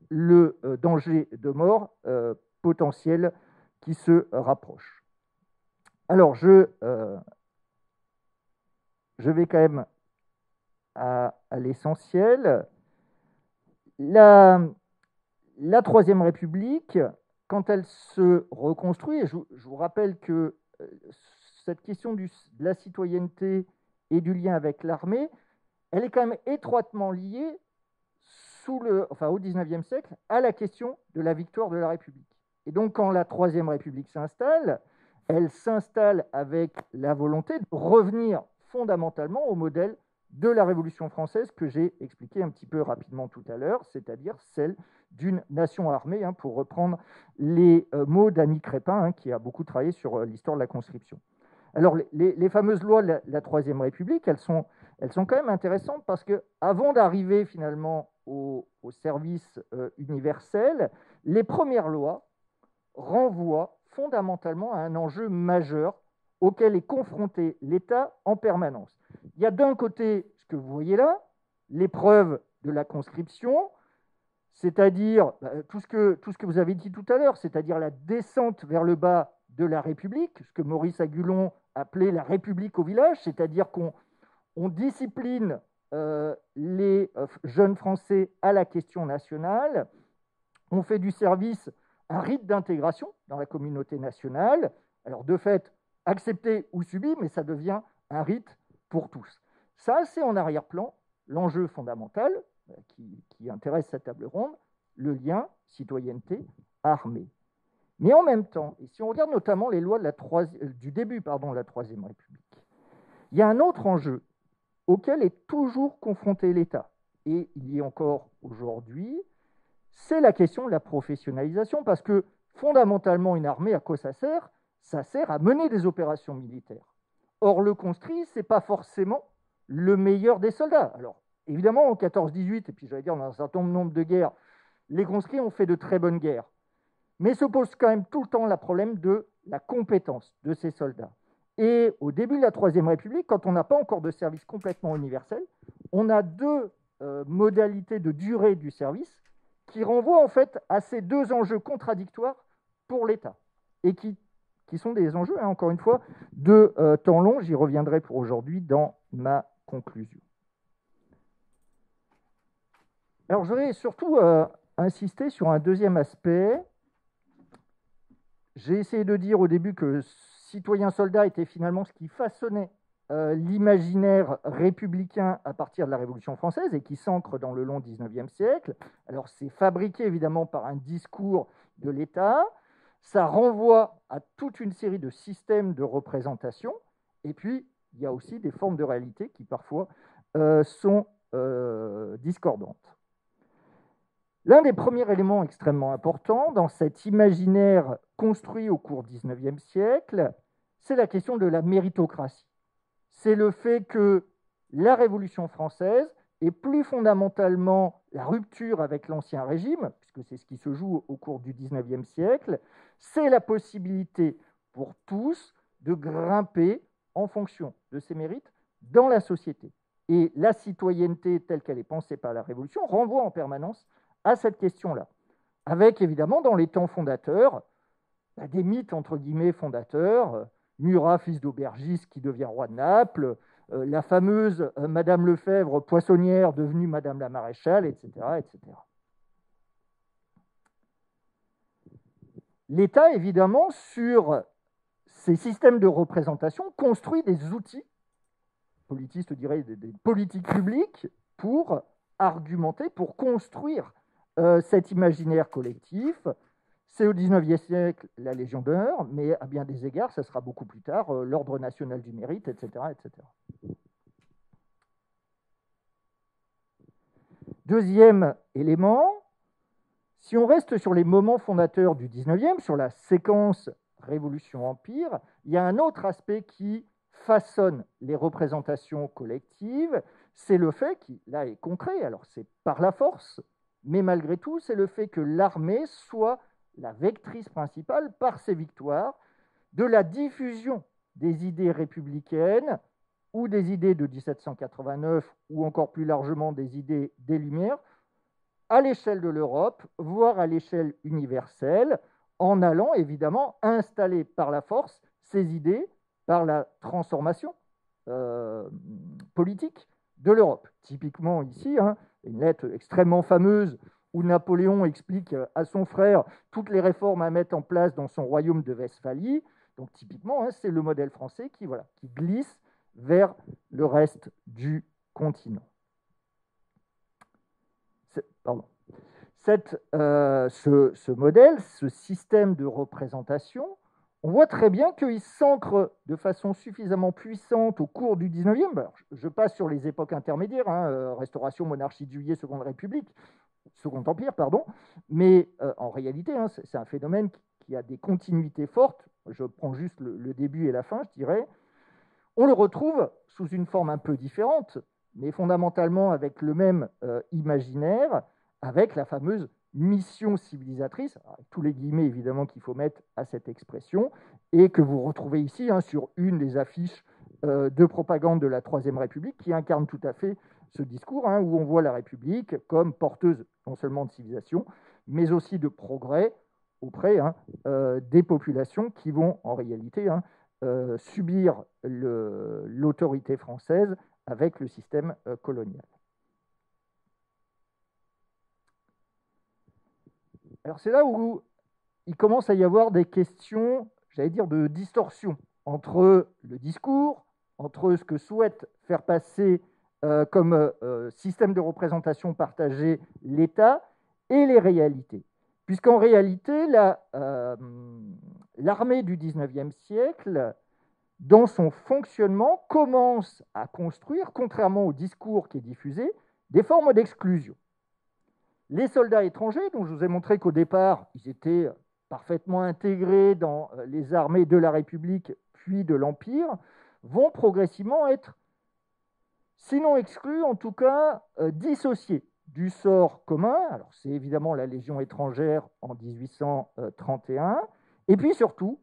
le danger de mort potentiel qui se rapproche. Alors, je vais quand même à l'essentiel. La Troisième République, quand elle se reconstruit, et je vous rappelle que cette question de la citoyenneté et du lien avec l'armée, elle est quand même étroitement liée au XIXe siècle à la question de la victoire de la République. Et donc, quand la Troisième République s'installe, elle s'installe avec la volonté de revenir fondamentalement au modèle de la Révolution française que j'ai expliqué un petit peu rapidement tout à l'heure, c'est-à-dire celle d'une nation armée, pour reprendre les mots d'Annie Crépin, qui a beaucoup travaillé sur l'histoire de la conscription. Alors, les fameuses lois de la Troisième République, elles sont quand même intéressantes parce qu'avant d'arriver finalement au service universel, les premières lois renvoient fondamentalement à un enjeu majeur auquel est confronté l'État en permanence. Il y a d'un côté ce que vous voyez là, l'épreuve de la conscription, c'est-à-dire tout ce que vous avez dit tout à l'heure, c'est-à-dire la descente vers le bas de la République, ce que Maurice Agulon appelait la République au village, c'est-à-dire qu'on discipline les jeunes Français à la question nationale, on fait du service un rite d'intégration dans la communauté nationale, alors de fait, accepté ou subi, mais ça devient un rite pour tous. Ça, c'est en arrière-plan l'enjeu fondamental qui intéresse cette table ronde, le lien citoyenneté-armée. Mais en même temps, et si on regarde notamment les lois du début de la Troisième République, il y a un autre enjeu auquel est toujours confronté l'État, et il y est encore aujourd'hui, c'est la question de la professionnalisation, parce que fondamentalement, une armée, à quoi ça sert ? Ça sert à mener des opérations militaires. Or, le conscrit, ce n'est pas forcément le meilleur des soldats. Alors, évidemment, en 14-18, et puis j'allais dire dans un certain nombre de guerres, les conscrits ont fait de très bonnes guerres. Mais se pose quand même tout le temps le problème de la compétence de ces soldats. Et au début de la Troisième République, quand on n'a pas encore de service complètement universel, on a deux modalités de durée du service qui renvoient en fait à ces deux enjeux contradictoires pour l'État et qui sont des enjeux, encore une fois, de temps long. J'y reviendrai pour aujourd'hui dans ma conclusion. Alors, je vais surtout insister sur un deuxième aspect. J'ai essayé de dire au début que citoyen-soldat était finalement ce qui façonnait l'imaginaire républicain à partir de la Révolution française et qui s'ancre dans le long XIXe siècle. Alors, c'est fabriqué évidemment par un discours de l'État. Ça renvoie à toute une série de systèmes de représentation. Et puis, il y a aussi des formes de réalité qui parfois sont discordantes. L'un des premiers éléments extrêmement importants dans cet imaginaire construit au cours du XIXe siècle, c'est la question de la méritocratie. c'est le fait que la Révolution française et plus fondamentalement la rupture avec l'Ancien Régime, puisque c'est ce qui se joue au cours du XIXe siècle, c'est la possibilité pour tous de grimper en fonction de ses mérites dans la société. Et la citoyenneté telle qu'elle est pensée par la Révolution renvoie en permanence à cette question-là, avec évidemment dans les temps fondateurs des mythes entre guillemets fondateurs, Murat, fils d'aubergiste qui devient roi de Naples, la fameuse Madame Lefebvre, poissonnière devenue Madame la Maréchale, etc., etc. L'État, évidemment, sur ces systèmes de représentation, construit des outils, politistes diraient des politiques publiques, pour argumenter, pour construire cet imaginaire collectif. C'est au XIXe siècle la Légion d'honneur, mais à bien des égards, ça sera beaucoup plus tard l'Ordre national du mérite, etc., etc. Deuxième élément, si on reste sur les moments fondateurs du XIXe, sur la séquence Révolution-Empire, il y a un autre aspect qui façonne les représentations collectives, c'est le fait, qui là est concret, alors c'est par la force, mais malgré tout, c'est le fait que l'armée soit la vectrice principale, par ses victoires, de la diffusion des idées républicaines ou des idées de 1789 ou encore plus largement des idées des Lumières à l'échelle de l'Europe, voire à l'échelle universelle, en allant évidemment installer par la force ces idées par la transformation politique de l'Europe. Typiquement ici, une lettre extrêmement fameuse où Napoléon explique à son frère toutes les réformes à mettre en place dans son royaume de Westphalie. Donc typiquement, c'est le modèle français qui glisse vers le reste du continent. Ce modèle, ce système de représentation, on voit très bien qu'il s'ancre de façon suffisamment puissante au cours du 19e. Alors, je passe sur les époques intermédiaires, Restauration, Monarchie de Juillet, Seconde République, Second Empire, pardon, mais en réalité, c'est un phénomène qui a des continuités fortes. Je prends juste le début et la fin, je dirais. On le retrouve sous une forme un peu différente, mais fondamentalement avec le même imaginaire, avec la fameuse mission civilisatrice, avec tous les guillemets évidemment qu'il faut mettre à cette expression, et que vous retrouvez ici sur une des affiches de propagande de la Troisième République, qui incarne tout à fait ce discours, où on voit la République comme porteuse non seulement de civilisation, mais aussi de progrès auprès des populations qui vont en réalité subir l'autorité française avec le système colonial. Alors c'est là où il commence à y avoir des questions, j'allais dire, de distorsion entre le discours, entre ce que souhaite faire passer comme système de représentation partagée l'État et les réalités. Puisqu'en réalité, l'armée du XIXe siècle, dans son fonctionnement, commence à construire, contrairement au discours qui est diffusé, des formes d'exclusion. Les soldats étrangers, dont je vous ai montré qu'au départ, ils étaient parfaitement intégrés dans les armées de la République puis de l'Empire, vont progressivement être, sinon exclus, en tout cas dissociés du sort commun. Alors c'est évidemment la Légion étrangère en 1831, et puis surtout,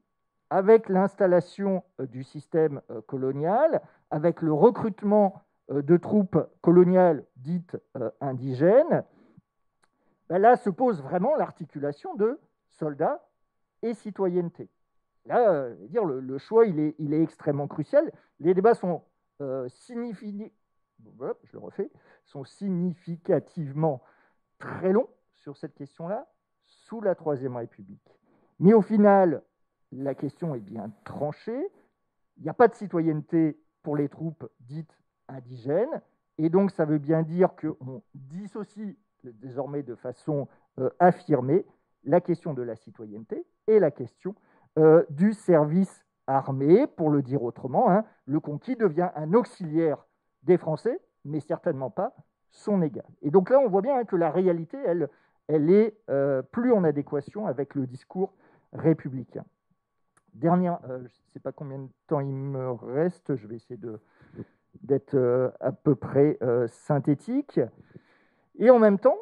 avec l'installation du système colonial, avec le recrutement de troupes coloniales dites indigènes, là se pose vraiment l'articulation de soldats et citoyenneté. Là, le choix, il est extrêmement crucial. Les débats sont significativement très longs sur cette question-là, sous la Troisième République. Mais au final, la question est bien tranchée. Il n'y a pas de citoyenneté pour les troupes dites indigènes, et donc ça veut bien dire qu'on dissocie désormais de façon affirmée la question de la citoyenneté et la question du service armé. Pour le dire autrement, le conquis devient un auxiliaire des Français, mais certainement pas son égal. Et donc là, on voit bien que la réalité, elle est plus en adéquation avec le discours républicain. dernière, je ne sais pas combien de temps il me reste, je vais essayer d'être à peu près synthétique. Et en même temps,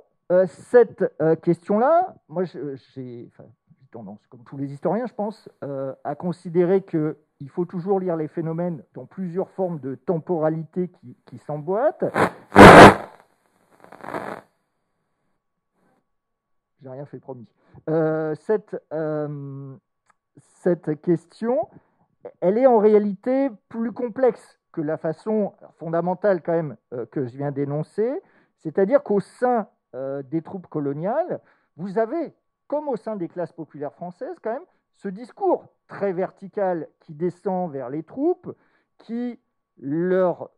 cette question-là, moi j'ai tendance, comme tous les historiens, je pense, à considérer qu'il faut toujours lire les phénomènes dans plusieurs formes de temporalité qui s'emboîtent. J'ai rien fait, promis. Cette question, elle est en réalité plus complexe que la façon fondamentale quand même que je viens d'énoncer, c'est-à-dire qu'au sein des troupes coloniales, vous avez, comme au sein des classes populaires françaises quand même, ce discours très vertical qui descend vers les troupes, qui leur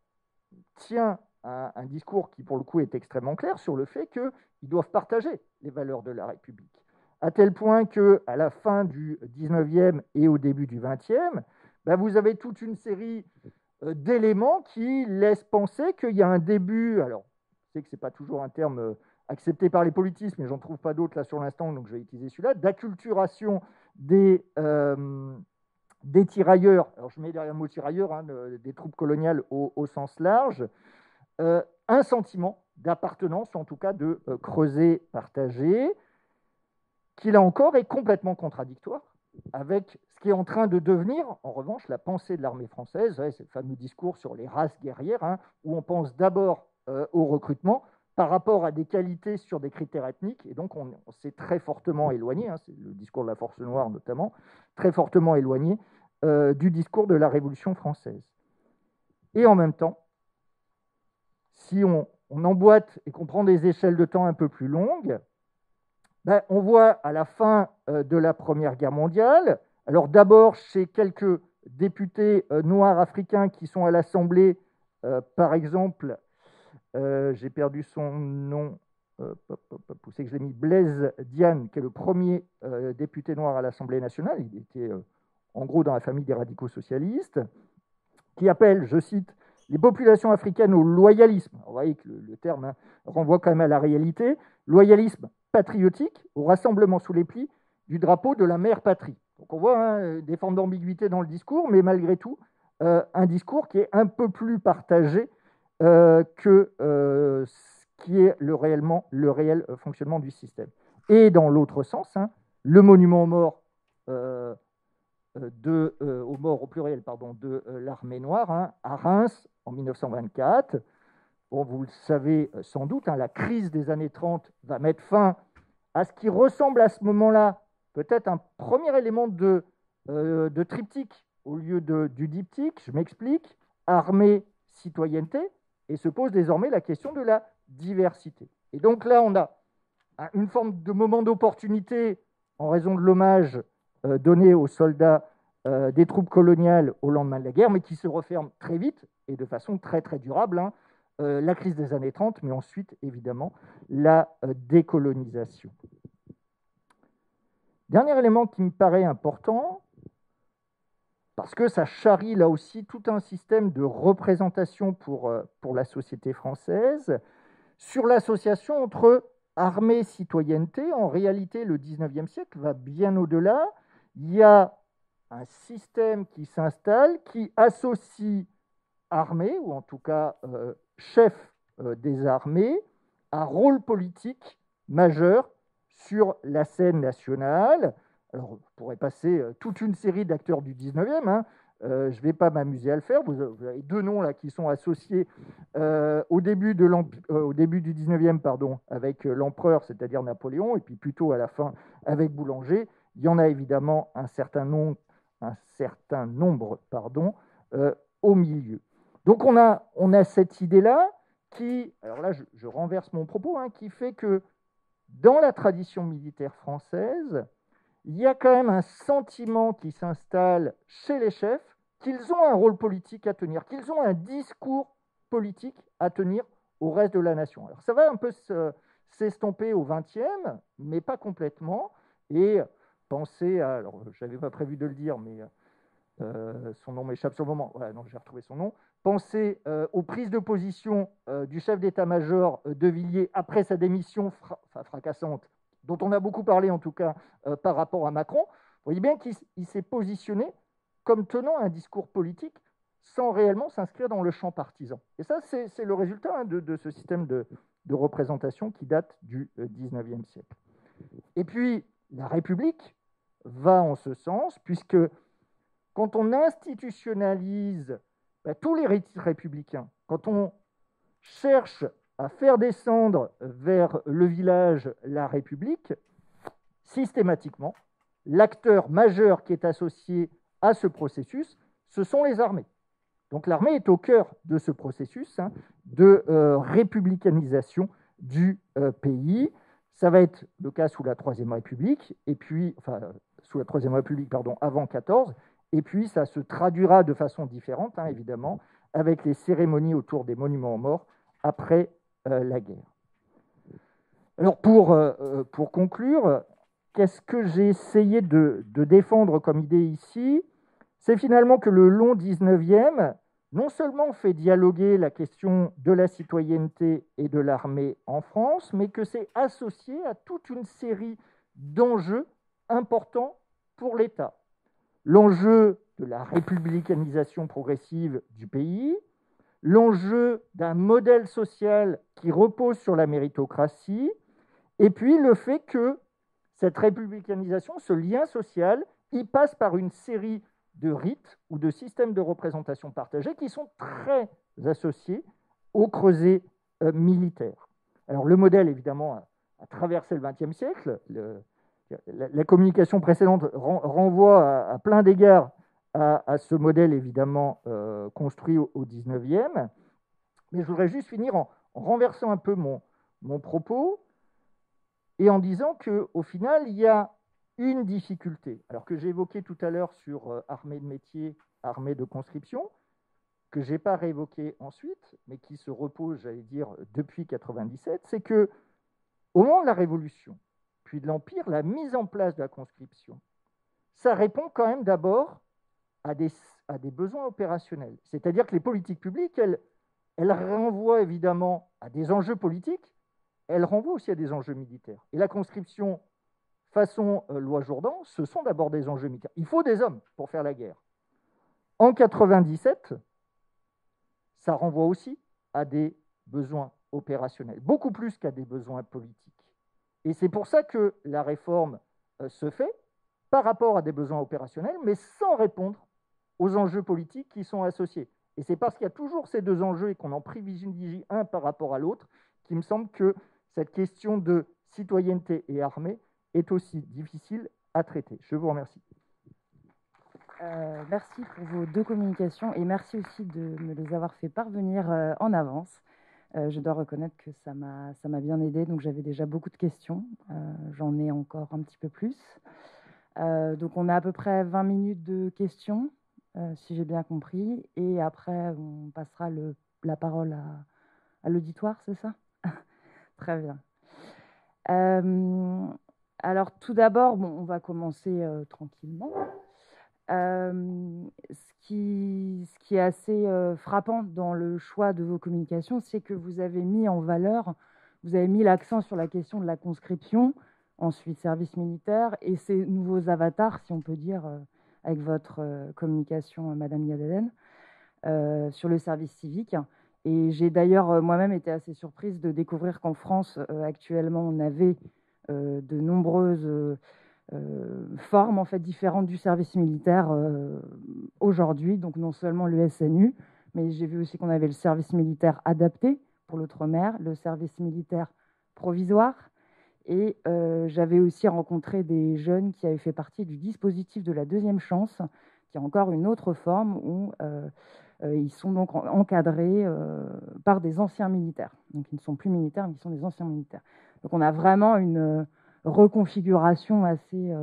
tient un discours qui pour le coup est extrêmement clair sur le fait qu'ils doivent partager les valeurs de la République, à tel point qu'à la fin du 19e et au début du 20e, vous avez toute une série d'éléments qui laissent penser qu'il y a un début, alors je sais que ce n'est pas toujours un terme accepté par les politistes, mais j'en trouve pas d'autres là sur l'instant, donc je vais utiliser celui-là, d'acculturation des tirailleurs, alors je mets derrière le mot tirailleurs, des troupes coloniales au sens large, un sentiment d'appartenance, en tout cas de creuset partagé, qui là encore est complètement contradictoire avec ce qui est en train de devenir, en revanche, la pensée de l'armée française, c'est le fameux discours sur les races guerrières, où on pense d'abord au recrutement par rapport à des qualités sur des critères ethniques, et donc on s'est très fortement éloigné, c'est le discours de la Force noire notamment, très fortement éloigné du discours de la Révolution française. Et en même temps, si on emboîte et qu'on prend des échelles de temps un peu plus longues, on voit à la fin de la Première Guerre mondiale, alors d'abord chez quelques députés noirs africains qui sont à l'Assemblée, par exemple, j'ai perdu son nom, vous savez que je l'ai mis, Blaise Diagne, qui est le premier député noir à l'Assemblée nationale, il était en gros dans la famille des radicaux socialistes, qui appelle, je cite, les populations africaines au loyalisme. Alors, vous voyez que le terme renvoie quand même à la réalité, loyalisme patriotique, au rassemblement sous les plis du drapeau de la mère patrie. Donc on voit des formes d'ambiguïté dans le discours, mais malgré tout, un discours qui est un peu plus partagé que ce qui est le réel fonctionnement du système. Et dans l'autre sens, le monument aux morts, aux morts au pluriel, de l'armée noire, à Reims en 1924. Bon, vous le savez sans doute, la crise des années 30 va mettre fin à ce qui ressemble à ce moment-là, peut-être un premier élément de triptyque au lieu du diptyque. Je m'explique, armée, citoyenneté, et se pose désormais la question de la diversité. Et donc là, on a une forme de moment d'opportunité en raison de l'hommage donné aux soldats des troupes coloniales au lendemain de la guerre, mais qui se referme très vite et de façon très très durable. La crise des années 30, mais ensuite, évidemment, la décolonisation. Dernier élément qui me paraît important, parce que ça charrie là aussi tout un système de représentation pour la société française, sur l'association entre armée et citoyenneté. En réalité, le 19e siècle va bien au-delà. Il y a un système qui s'installe, qui associe armée, ou en tout cas chef des armées, un rôle politique majeur sur la scène nationale. Alors, on pourrait passer toute une série d'acteurs du 19e, je ne vais pas m'amuser à le faire. Vous avez deux noms là qui sont associés au début du 19e avec l'empereur, c'est-à-dire Napoléon, et puis plutôt à la fin avec Boulanger. Il y en a évidemment un certain nombre au milieu. Donc on a cette idée-là qui, alors là je renverse mon propos, qui fait que dans la tradition militaire française, il y a quand même un sentiment qui s'installe chez les chefs qu'ils ont un rôle politique à tenir, qu'ils ont un discours politique à tenir au reste de la nation. Alors ça va un peu s'estomper au XXe, mais pas complètement. Et pensez à, alors je n'avais pas prévu de le dire, mais son nom m'échappe sur le moment. Voilà, non, j'ai retrouvé son nom. Pensez aux prises de position du chef d'état-major de Villiers après sa démission fracassante, dont on a beaucoup parlé en tout cas par rapport à Macron. voyez bien qu'il s'est positionné comme tenant un discours politique sans réellement s'inscrire dans le champ partisan. Et ça, c'est le résultat de ce système de représentation qui date du 19e siècle. Et puis, la République va en ce sens, puisque quand on institutionnalise tous les rites républicains, quand on cherche à faire descendre vers le village la République, systématiquement, l'acteur majeur qui est associé à ce processus, ce sont les armées. Donc l'armée est au cœur de ce processus de républicanisation du pays. Ça va être le cas sous la Troisième République, et puis, enfin, sous la Troisième République, pardon, avant 14, et puis ça se traduira de façon différente, évidemment, avec les cérémonies autour des monuments aux morts après la guerre. Alors pour conclure, qu'est-ce que j'ai essayé de défendre comme idée ici? C'est finalement que le long 19e, non seulement fait dialoguer la question de la citoyenneté et de l'armée en France, mais que c'est associé à toute une série d'enjeux importants pour l'État. L'enjeu de la républicanisation progressive du pays, l'enjeu d'un modèle social qui repose sur la méritocratie, et puis le fait que cette républicanisation, ce lien social, il passe par une série de rites ou de systèmes de représentation partagés qui sont très associés au creuset militaire. Alors le modèle, évidemment, a traversé le XXe siècle. La communication précédente renvoie à plein d'égards à ce modèle, évidemment, construit au XIXe. Mais je voudrais juste finir en renversant un peu mon propos et en disant qu'au final, il y a une difficulté, alors que j'ai évoqué tout à l'heure sur armée de métier, armée de conscription, que je n'ai pas réévoqué ensuite, mais qui se repose, j'allais dire, depuis 97, c'est que au moment de la Révolution, puis de l'Empire, la mise en place de la conscription, ça répond quand même d'abord à des besoins opérationnels. C'est-à-dire que les politiques publiques, elles renvoient évidemment à des enjeux politiques, elles renvoient aussi à des enjeux militaires. Et la conscription, façon loi Jourdan, ce sont d'abord des enjeux militaires. Il faut des hommes pour faire la guerre. En 97, ça renvoie aussi à des besoins opérationnels, beaucoup plus qu'à des besoins politiques. Et c'est pour ça que la réforme se fait par rapport à des besoins opérationnels, mais sans répondre aux enjeux politiques qui sont associés. Et c'est parce qu'il y a toujours ces deux enjeux et qu'on en privilégie un par rapport à l'autre qu'il me semble que cette question de citoyenneté et armée est aussi difficile à traiter. Je vous remercie. Merci pour vos deux communications et merci aussi de me les avoir fait parvenir en avance. Je dois reconnaître que ça m'a bien aidé, donc j'avais déjà beaucoup de questions. J'en ai encore un petit peu plus. Donc on a à peu près 20 minutes de questions, si j'ai bien compris, et après on passera la parole à l'auditoire, c'est ça? Très bien. Alors tout d'abord, on va commencer tranquillement. Ce qui est assez frappant dans le choix de vos communications, c'est que vous avez mis en valeur, vous avez mis l'accent sur la question de la conscription, ensuite service militaire, et ces nouveaux avatars, si on peut dire, avec votre communication, Madame Yadelen, sur le service civique. Et j'ai d'ailleurs moi-même été assez surprise de découvrir qu'en France, actuellement, on avait de nombreuses formes en fait différentes du service militaire aujourd'hui. Donc non seulement le SNU, mais j'ai vu aussi qu'on avait le service militaire adapté pour l'outre-mer, le service militaire provisoire. Et j'avais aussi rencontré des jeunes qui avaient fait partie du dispositif de la deuxième chance, qui est encore une autre forme où ils sont donc encadrés par des anciens militaires. Donc ils ne sont plus militaires, mais ils sont des anciens militaires. Donc on a vraiment une reconfiguration assez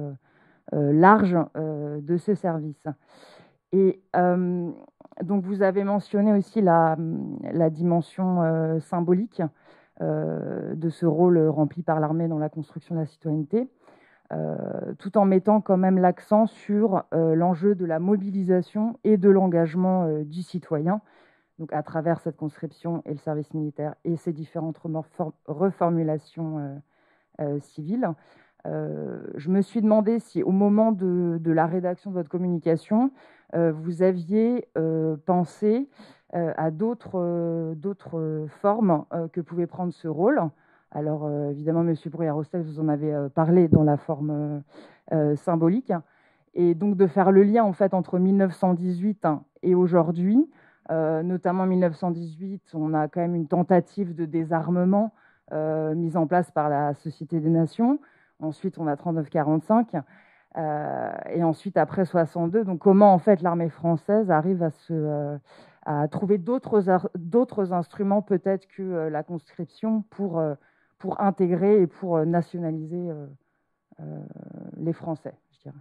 large de ce service. Et donc vous avez mentionné aussi la dimension symbolique de ce rôle rempli par l'armée dans la construction de la citoyenneté, tout en mettant quand même l'accent sur l'enjeu de la mobilisation et de l'engagement du citoyen, donc à travers cette conscription et le service militaire et ces différentes reformulations civiles. Je me suis demandé si, au moment de la rédaction de votre communication, vous aviez pensé à d'autres formes que pouvait prendre ce rôle. Alors, évidemment, M. Brouillard-Rostel, vous en avez parlé dans la forme symbolique. Et donc, de faire le lien, en fait, entre 1918 et aujourd'hui. Notamment 1918, on a quand même une tentative de désarmement mise en place par la Société des Nations. Ensuite, on a 39-45. Et ensuite, après 62, donc comment en fait l'armée française arrive à trouver d'autres instruments peut-être que la conscription pour intégrer et pour nationaliser les Français, je dirais.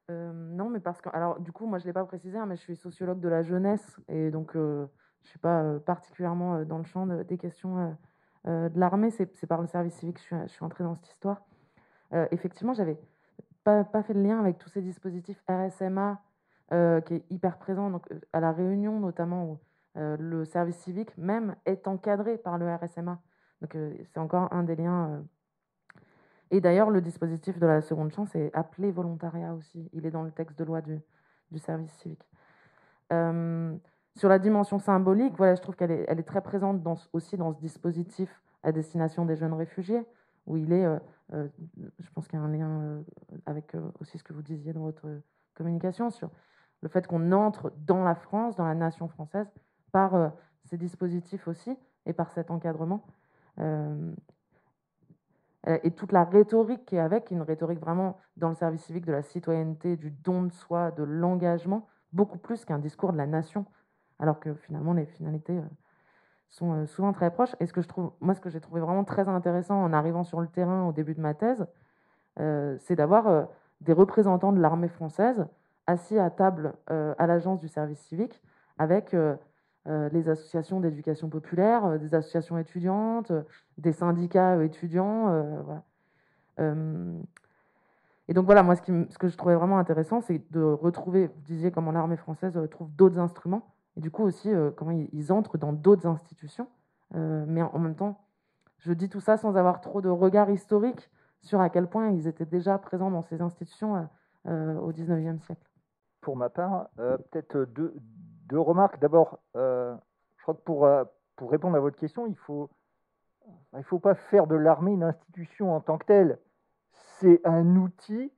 Non, mais parce que, alors du coup, moi je ne l'ai pas précisé, mais je suis sociologue de la jeunesse et donc je ne suis pas particulièrement dans le champ des questions de l'armée. C'est par le service civique que je suis entrée dans cette histoire. Effectivement, j'avais pas fait le lien avec tous ces dispositifs RSMA qui est hyper présent donc, à La Réunion, notamment où le service civique même est encadré par le RSMA. Donc c'est encore un des liens. Et d'ailleurs, le dispositif de la seconde chance est appelé volontariat aussi. Il est dans le texte de loi du service civique. Sur la dimension symbolique, voilà, je trouve qu'elle est très présente aussi dans ce dispositif à destination des jeunes réfugiés, où il est, je pense qu'il y a un lien avec aussi ce que vous disiez dans votre communication, sur le fait qu'on entre dans la France, dans la nation française, par ces dispositifs aussi, et par cet encadrement. Et toute la rhétorique qui est avec, une rhétorique vraiment dans le service civique de la citoyenneté, du don de soi, de l'engagement, beaucoup plus qu'un discours de la nation, alors que finalement les finalités sont souvent très proches. Et ce que j'ai trouvé vraiment très intéressant en arrivant sur le terrain au début de ma thèse, c'est d'avoir des représentants de l'armée française assis à table à l'agence du service civique avec les associations d'éducation populaire, des associations étudiantes, des syndicats étudiants. Voilà. Et donc voilà, moi ce que je trouvais vraiment intéressant, c'est de retrouver, vous disiez comment l'armée française trouve d'autres instruments, et du coup aussi comment ils entrent dans d'autres institutions. Mais en même temps, je dis tout ça sans avoir trop de regard historique sur à quel point ils étaient déjà présents dans ces institutions au XIXe siècle. Pour ma part, peut-être deux remarques. D'abord, je crois que pour répondre à votre question, il faut pas faire de l'armée une institution en tant que telle. C'est un outil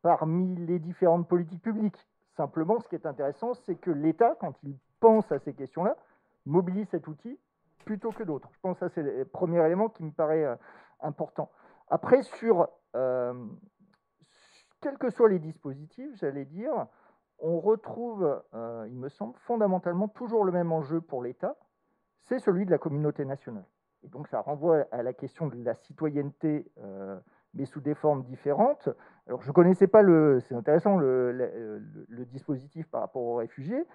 parmi les différentes politiques publiques. Simplement, ce qui est intéressant, c'est que l'État, quand il pense à ces questions-là, mobilise cet outil plutôt que d'autres. Je pense que ça, c'est le premier élément qui me paraît important. Après, quels que soient les dispositifs, j'allais dire, on retrouve, il me semble, fondamentalement toujours le même enjeu pour l'État, c'est celui de la communauté nationale. Et donc ça renvoie à la question de la citoyenneté, mais sous des formes différentes. Alors je ne connaissais pas c'est intéressant, le dispositif par rapport aux réfugiés.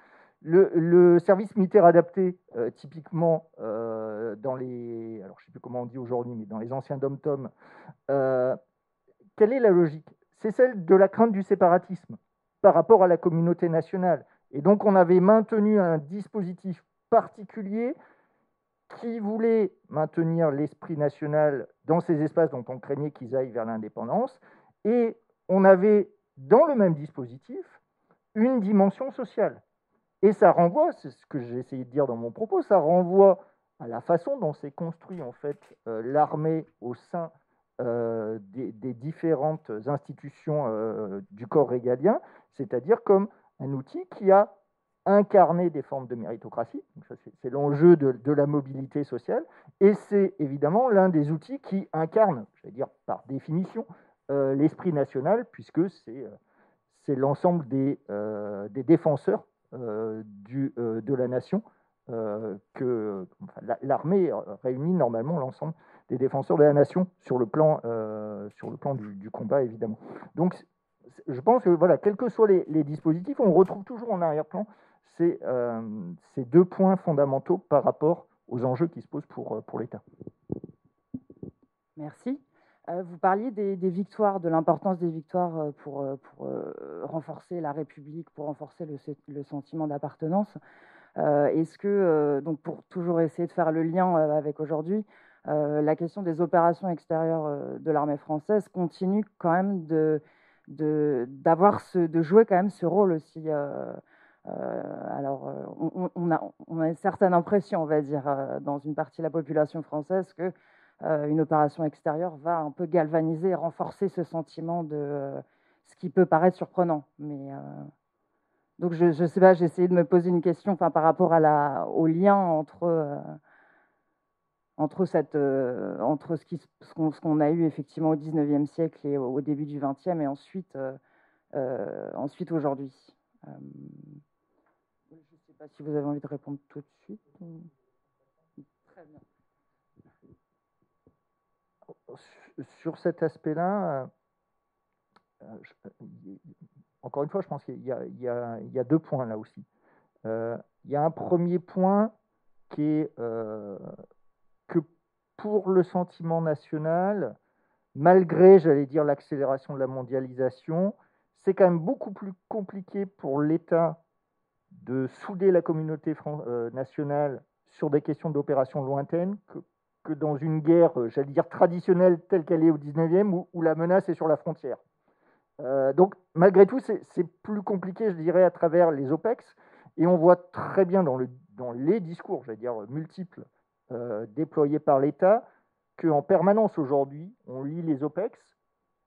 Le service militaire adapté, typiquement dans les, alors je ne sais plus comment on dit aujourd'hui, mais dans les anciens dom-tom, quelle est la logique? C'est celle de la crainte du séparatisme par rapport à la communauté nationale. Et donc on avait maintenu un dispositif particulier qui voulait maintenir l'esprit national dans ces espaces dont on craignait qu'ils aillent vers l'indépendance. Et on avait, dans le même dispositif, une dimension sociale. Et ça renvoie, c'est ce que j'ai essayé de dire dans mon propos, ça renvoie à la façon dont s'est construit en fait l'armée au sein des différentes institutions du corps régalien, c'est-à-dire comme un outil qui a incarné des formes de méritocratie. C'est l'enjeu de la mobilité sociale, et c'est évidemment l'un des outils qui incarne, je vais dire par définition, l'esprit national, puisque c'est l'ensemble des défenseurs de la nation, l'armée réunit normalement l'ensemble des défenseurs de la nation sur le plan du combat, évidemment. Donc, je pense que, voilà, quels que soient les dispositifs, on retrouve toujours en arrière-plan ces deux points fondamentaux par rapport aux enjeux qui se posent pour l'État. Merci. Vous parliez des victoires, de l'importance des victoires pour renforcer la République, pour renforcer le sentiment d'appartenance. Est-ce que, donc pour toujours essayer de faire le lien avec aujourd'hui, la question des opérations extérieures de l'armée française continue quand même de jouer quand même ce rôle aussi. On a une certaine impression, on va dire, dans une partie de la population française que une opération extérieure va un peu galvaniser et renforcer ce sentiment de ce qui peut paraître surprenant. Mais donc je sais pas, j'ai essayé de me poser une question par rapport au lien entre ce qu'on a eu effectivement au 19e siècle et au début du 20e et ensuite aujourd'hui. Je ne sais pas si vous avez envie de répondre tout de suite. Très bien. Sur cet aspect-là, encore une fois, je pense qu'il y a 2 points là aussi. Il y a un premier point qui est que pour le sentiment national, malgré, j'allais dire, l'accélération de la mondialisation, c'est quand même beaucoup plus compliqué pour l'État de souder la communauté nationale sur des questions d'opérations lointaines que dans une guerre, j'allais dire, traditionnelle telle qu'elle est au 19e, où la menace est sur la frontière. Donc, malgré tout, c'est plus compliqué, je dirais, à travers les OPEX, et on voit très bien dans les discours, j'allais dire, multiples, déployés par l'État, qu'en permanence aujourd'hui, on lit les OPEX.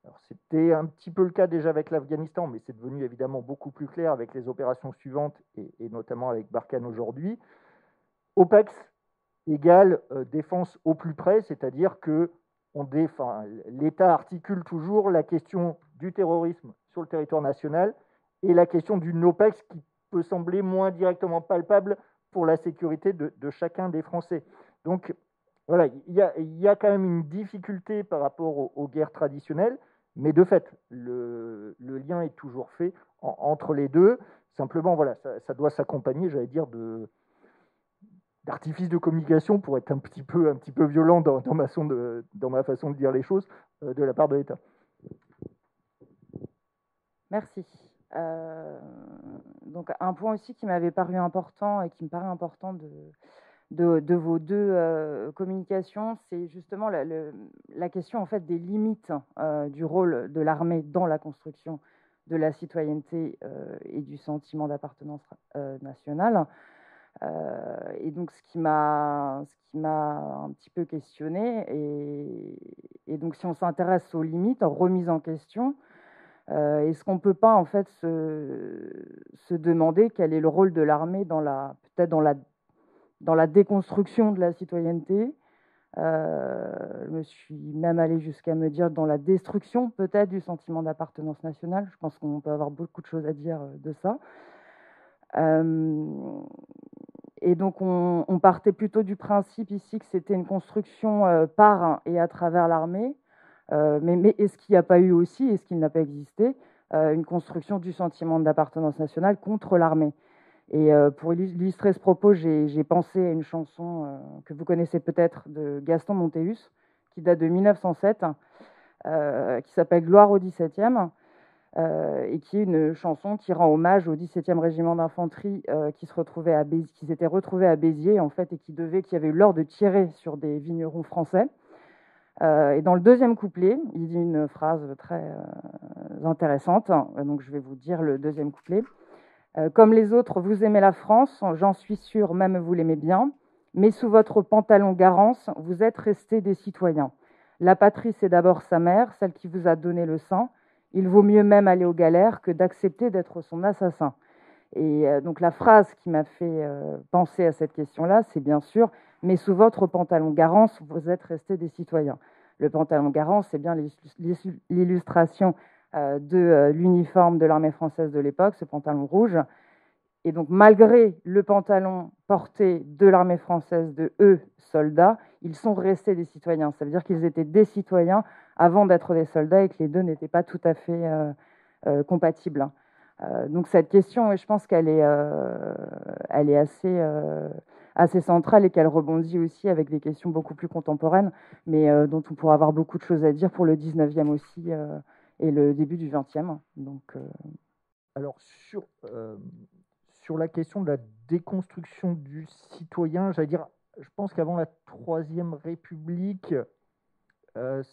Alors, c'était un petit peu le cas déjà avec l'Afghanistan, mais c'est devenu évidemment beaucoup plus clair avec les opérations suivantes, et notamment avec Barkhane aujourd'hui. OPEX égale défense au plus près, c'est-à-dire que l'État articule toujours la question du terrorisme sur le territoire national et la question d'une OPEX qui peut sembler moins directement palpable pour la sécurité de chacun des Français. Donc voilà, il y a quand même une difficulté par rapport aux guerres traditionnelles, mais de fait, le lien est toujours fait entre les deux. Simplement, voilà, ça doit s'accompagner, j'allais dire, d'artifices de communication, pour être un petit peu violent dans ma façon de dire les choses, de la part de l'État. Merci. Donc un point aussi qui m'avait paru important et qui me paraît important de vos 2 communications, c'est justement la question en fait des limites du rôle de l'armée dans la construction de la citoyenneté et du sentiment d'appartenance nationale. Et donc ce qui m'a un petit peu questionné, et donc si on s'intéresse aux limites, remise en question, est-ce qu'on ne peut pas en fait se demander quel est le rôle de l'armée peut-être dans la déconstruction de la citoyenneté? Je me suis même allée jusqu'à me dire dans la destruction peut-être du sentiment d'appartenance nationale. Je pense qu'on peut avoir beaucoup de choses à dire de ça. Et donc on partait plutôt du principe ici que c'était une construction par et à travers l'armée. Mais est-ce qu'il n'y a pas eu aussi, est-ce qu'il n'a pas existé, une construction du sentiment d'appartenance nationale contre l'armée? Et pour illustrer ce propos, j'ai pensé à une chanson que vous connaissez peut-être de Gaston Montéus, qui date de 1907, qui s'appelle « Gloire au 17e », et qui est une chanson qui rend hommage au 17e régiment d'infanterie qui s'était retrouvé à Béziers, en fait, et qui avait eu l'ordre de tirer sur des vignerons français. Et dans le 2e couplet, il dit une phrase très intéressante. Donc je vais vous dire le 2e couplet. Comme les autres, vous aimez la France, j'en suis sûre, même vous l'aimez bien, mais sous votre pantalon Garance, vous êtes restés des citoyens. La patrie, c'est d'abord sa mère, celle qui vous a donné le sang. Il vaut mieux même aller aux galères que d'accepter d'être son assassin. Et donc la phrase qui m'a fait penser à cette question-là, c'est bien sûr « Mais sous votre pantalon Garance, vous êtes restés des citoyens ». Le pantalon Garance, c'est bien l'illustration de l'uniforme de l'armée française de l'époque, ce pantalon rouge. Et donc malgré le pantalon porté de l'armée française de soldats, ils sont restés des citoyens. Ça veut dire qu'ils étaient des citoyens avant d'être des soldats et que les deux n'étaient pas tout à fait compatibles. Donc cette question, je pense qu'elle est assez centrale et qu'elle rebondit aussi avec des questions beaucoup plus contemporaines, mais dont on pourra avoir beaucoup de choses à dire pour le 19e aussi et le début du 20e. Donc, Alors sur la question de la déconstruction du citoyen, j'allais dire, je pense qu'avant la Troisième République, ça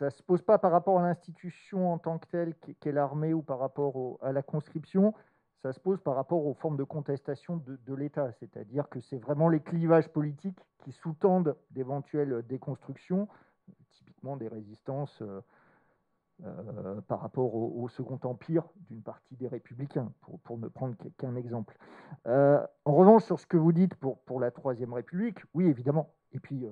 ne se pose pas par rapport à l'institution en tant que telle, qu'est l'armée, ou par rapport à la conscription, ça se pose par rapport aux formes de contestation de l'État. C'est-à-dire que c'est vraiment les clivages politiques qui sous-tendent d'éventuelles déconstructions, typiquement des résistances par rapport au Second Empire d'une partie des républicains, pour ne prendre qu'un exemple. En revanche, sur ce que vous dites pour la Troisième République, oui, évidemment. Et puis,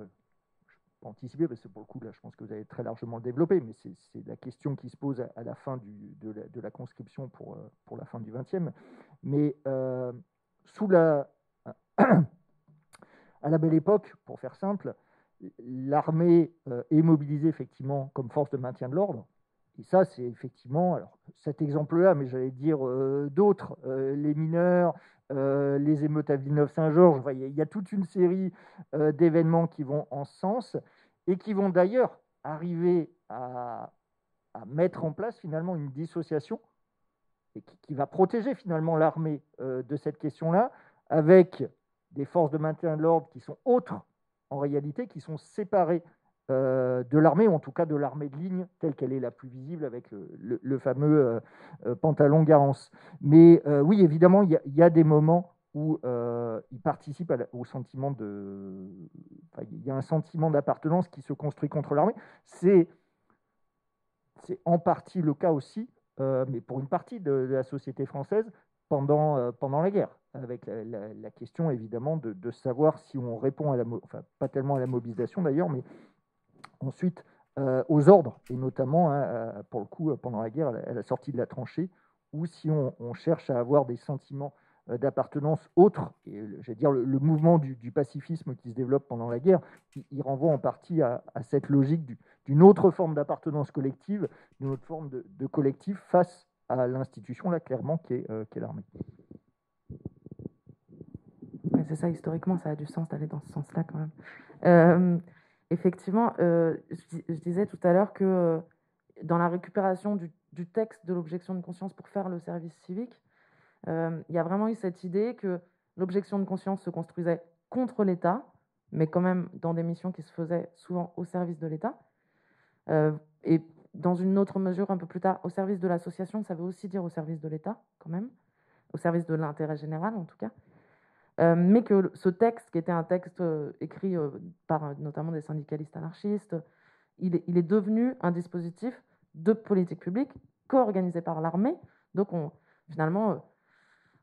je peux anticiper, parce que pour le coup, là, je pense que vous avez très largement développé, mais c'est la question qui se pose à la fin de la conscription pour la fin du XXe. Mais à la Belle Époque, pour faire simple, l'armée est mobilisée effectivement comme force de maintien de l'ordre. Et ça, c'est effectivement, alors cet exemple-là, mais j'allais dire d'autres, les mineurs, les émeutes à Villeneuve-Saint-Georges, enfin, il y a toute une série d'événements qui vont en ce sens et qui vont d'ailleurs arriver à mettre en place finalement une dissociation et qui va protéger finalement l'armée de cette question-là, avec des forces de maintien de l'ordre qui sont autres en réalité, qui sont séparées de l'armée, ou en tout cas de l'armée de ligne, telle qu'elle est la plus visible, avec le fameux pantalon Garance. Mais oui, évidemment, il y a des moments où il participe au sentiment de... Enfin, il y a un sentiment d'appartenance qui se construit contre l'armée. C'est en partie le cas aussi, mais pour une partie de la société française, pendant la guerre, avec la question évidemment de savoir si on répond enfin pas tellement à la mobilisation d'ailleurs, mais ensuite aux ordres, et notamment pour le coup pendant la guerre à la sortie de la tranchée, ou si on cherche à avoir des sentiments d'appartenance autres, et j'allais dire le mouvement du pacifisme qui se développe pendant la guerre, il renvoie en partie à cette logique d'une autre forme d'appartenance collective, d'une autre forme de collectif face à l'institution là clairement qui est l'armée. Ouais, c'est ça, historiquement, ça a du sens d'aller dans ce sens-là quand même. Effectivement, je disais tout à l'heure que dans la récupération du texte de l'objection de conscience pour faire le service civique, il y a vraiment eu cette idée que l'objection de conscience se construisait contre l'État, mais quand même dans des missions qui se faisaient souvent au service de l'État. Et dans une autre mesure, un peu plus tard, au service de l'association, ça veut aussi dire au service de l'État, quand même, au service de l'intérêt général en tout cas. Mais que ce texte, qui était un texte écrit par notamment des syndicalistes anarchistes, il est devenu un dispositif de politique publique co-organisé par l'armée. Donc finalement,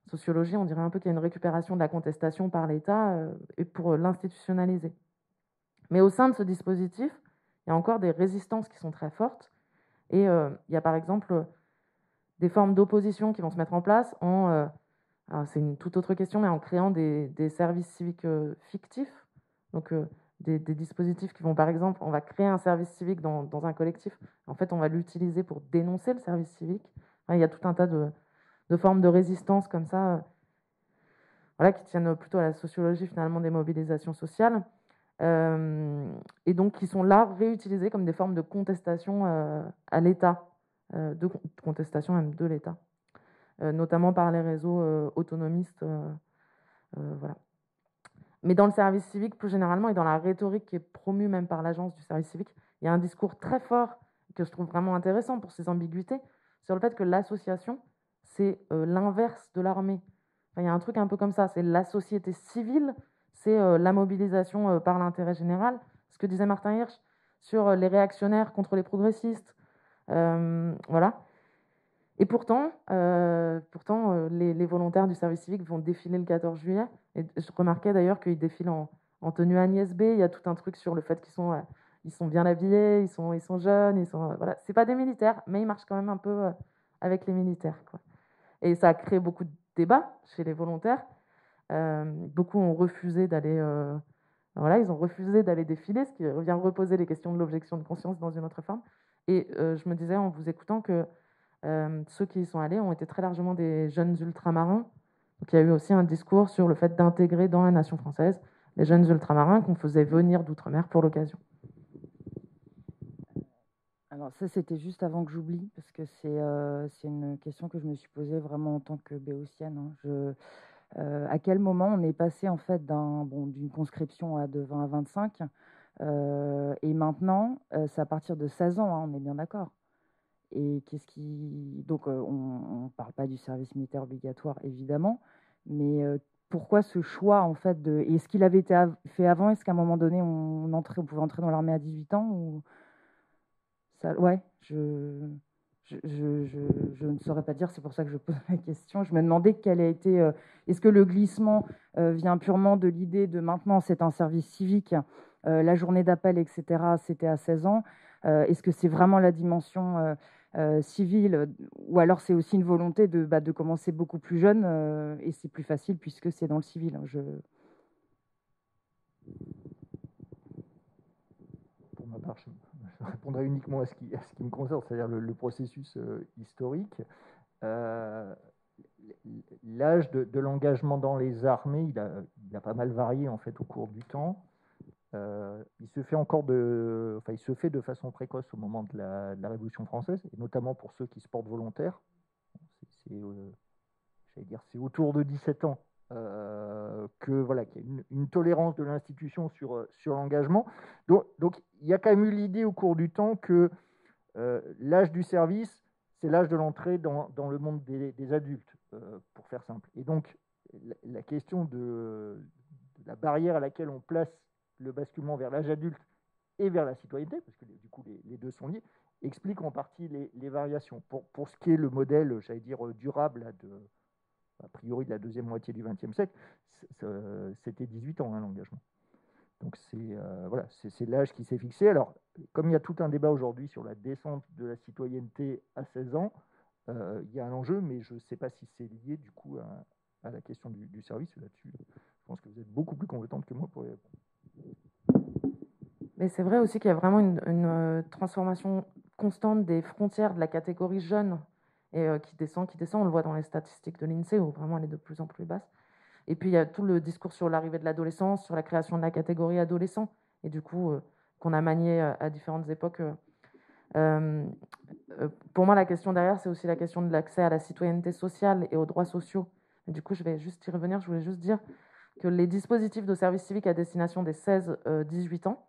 sociologie, on dirait un peu qu'il y a une récupération de la contestation par l'État et pour l'institutionnaliser. Mais au sein de ce dispositif, il y a encore des résistances qui sont très fortes. Et il y a par exemple des formes d'opposition qui vont se mettre en place c'est une toute autre question, mais en créant des services civiques fictifs. Donc des dispositifs qui vont, par exemple, on va créer un service civique dans un collectif. En fait, on va l'utiliser pour dénoncer le service civique. Enfin, il y a tout un tas de formes de résistance comme ça, voilà, qui tiennent plutôt à la sociologie finalement des mobilisations sociales. Et donc qui sont là réutilisées comme des formes de contestation à l'État, de contestation même de l'État, notamment par les réseaux autonomistes. Voilà. Mais dans le service civique, plus généralement, et dans la rhétorique qui est promue même par l'agence du service civique, il y a un discours très fort que je trouve vraiment intéressant pour ses ambiguïtés, sur le fait que l'association, c'est l'inverse de l'armée. Enfin, il y a un truc un peu comme ça, c'est la société civile, c'est la mobilisation par l'intérêt général. Ce que disait Martin Hirsch sur les réactionnaires contre les progressistes. Voilà. Et pourtant, les volontaires du service civique vont défiler le 14 juillet. Et je remarquais d'ailleurs qu'ils défilent en tenue Agnès B. Il y a tout un truc sur le fait qu'ils sont bien habillés, ils sont jeunes, voilà. C'est pas des militaires, mais ils marchent quand même un peu avec les militaires, quoi. Et ça a créé beaucoup de débats chez les volontaires. Beaucoup ont refusé d'aller, voilà, ils ont refusé d'aller défiler, ce qui revient reposer les questions de l'objection de conscience dans une autre forme. Et je me disais en vous écoutant que ceux qui y sont allés ont été très largement des jeunes ultramarins. Donc il y a eu aussi un discours sur le fait d'intégrer dans la nation française les jeunes ultramarins qu'on faisait venir d'outre-mer pour l'occasion. Alors ça, c'était juste avant que j'oublie, parce que c'est une question que je me suis posée vraiment en tant que béotienne. À quel moment on est passé en fait d'une conscription de 20 à 25 et maintenant, c'est à partir de 16 ans, hein, on est bien d'accord. Et donc on ne parle pas du service militaire obligatoire évidemment, mais pourquoi ce choix en fait est-ce qu'il avait été fait avant? Est-ce qu'à un moment donné on pouvait entrer dans l'armée à 18 ans ou ça? Ouais, je ne saurais pas dire, c'est pour ça que je pose la question. Je me demandais quel a été. Est-ce que le glissement vient purement de l'idée de maintenant c'est un service civique, la journée d'appel, etc., c'était à 16 ans. Est-ce que c'est vraiment la dimension civile ou alors c'est aussi une volonté de commencer beaucoup plus jeune et c'est plus facile puisque c'est dans le civil? Pour ma part, je répondrai uniquement à ce qui me concerne, c'est-à-dire le processus historique. L'âge de l'engagement dans les armées, il a pas mal varié en fait au cours du temps. Il se fait de façon précoce au moment de la Révolution française, et notamment pour ceux qui se portent volontaires. C'est autour de 17 ans qu'il y a une tolérance de l'institution sur l'engagement. Donc, il y a quand même eu l'idée au cours du temps que l'âge du service, c'est l'âge de l'entrée dans le monde des adultes, pour faire simple. Et donc, la question de la barrière à laquelle on place le basculement vers l'âge adulte et vers la citoyenneté, parce que du coup les deux sont liés, explique en partie les variations. Pour ce qui est le modèle, j'allais dire, durable a priori de la deuxième moitié du XXe siècle, c'était 18 ans, hein, l'engagement. Donc c'est l'âge qui s'est fixé. Alors, comme il y a tout un débat aujourd'hui sur la descente de la citoyenneté à 16 ans, il y a un enjeu, mais je ne sais pas si c'est lié du coup à la question du service. Là-dessus, je pense que vous êtes beaucoup plus compétente que moi pour y répondre. Mais c'est vrai aussi qu'il y a vraiment une transformation constante des frontières de la catégorie jeune et qui descend. On le voit dans les statistiques de l'INSEE où vraiment elle est de plus en plus basse. Et puis il y a tout le discours sur l'arrivée de l'adolescence, sur la création de la catégorie adolescent, et du coup qu'on a manié à différentes époques. Pour moi, la question derrière, c'est aussi la question de l'accès à la citoyenneté sociale et aux droits sociaux. Et du coup, je vais juste y revenir. Je voulais juste dire que les dispositifs de service civique à destination des 16-18 ans,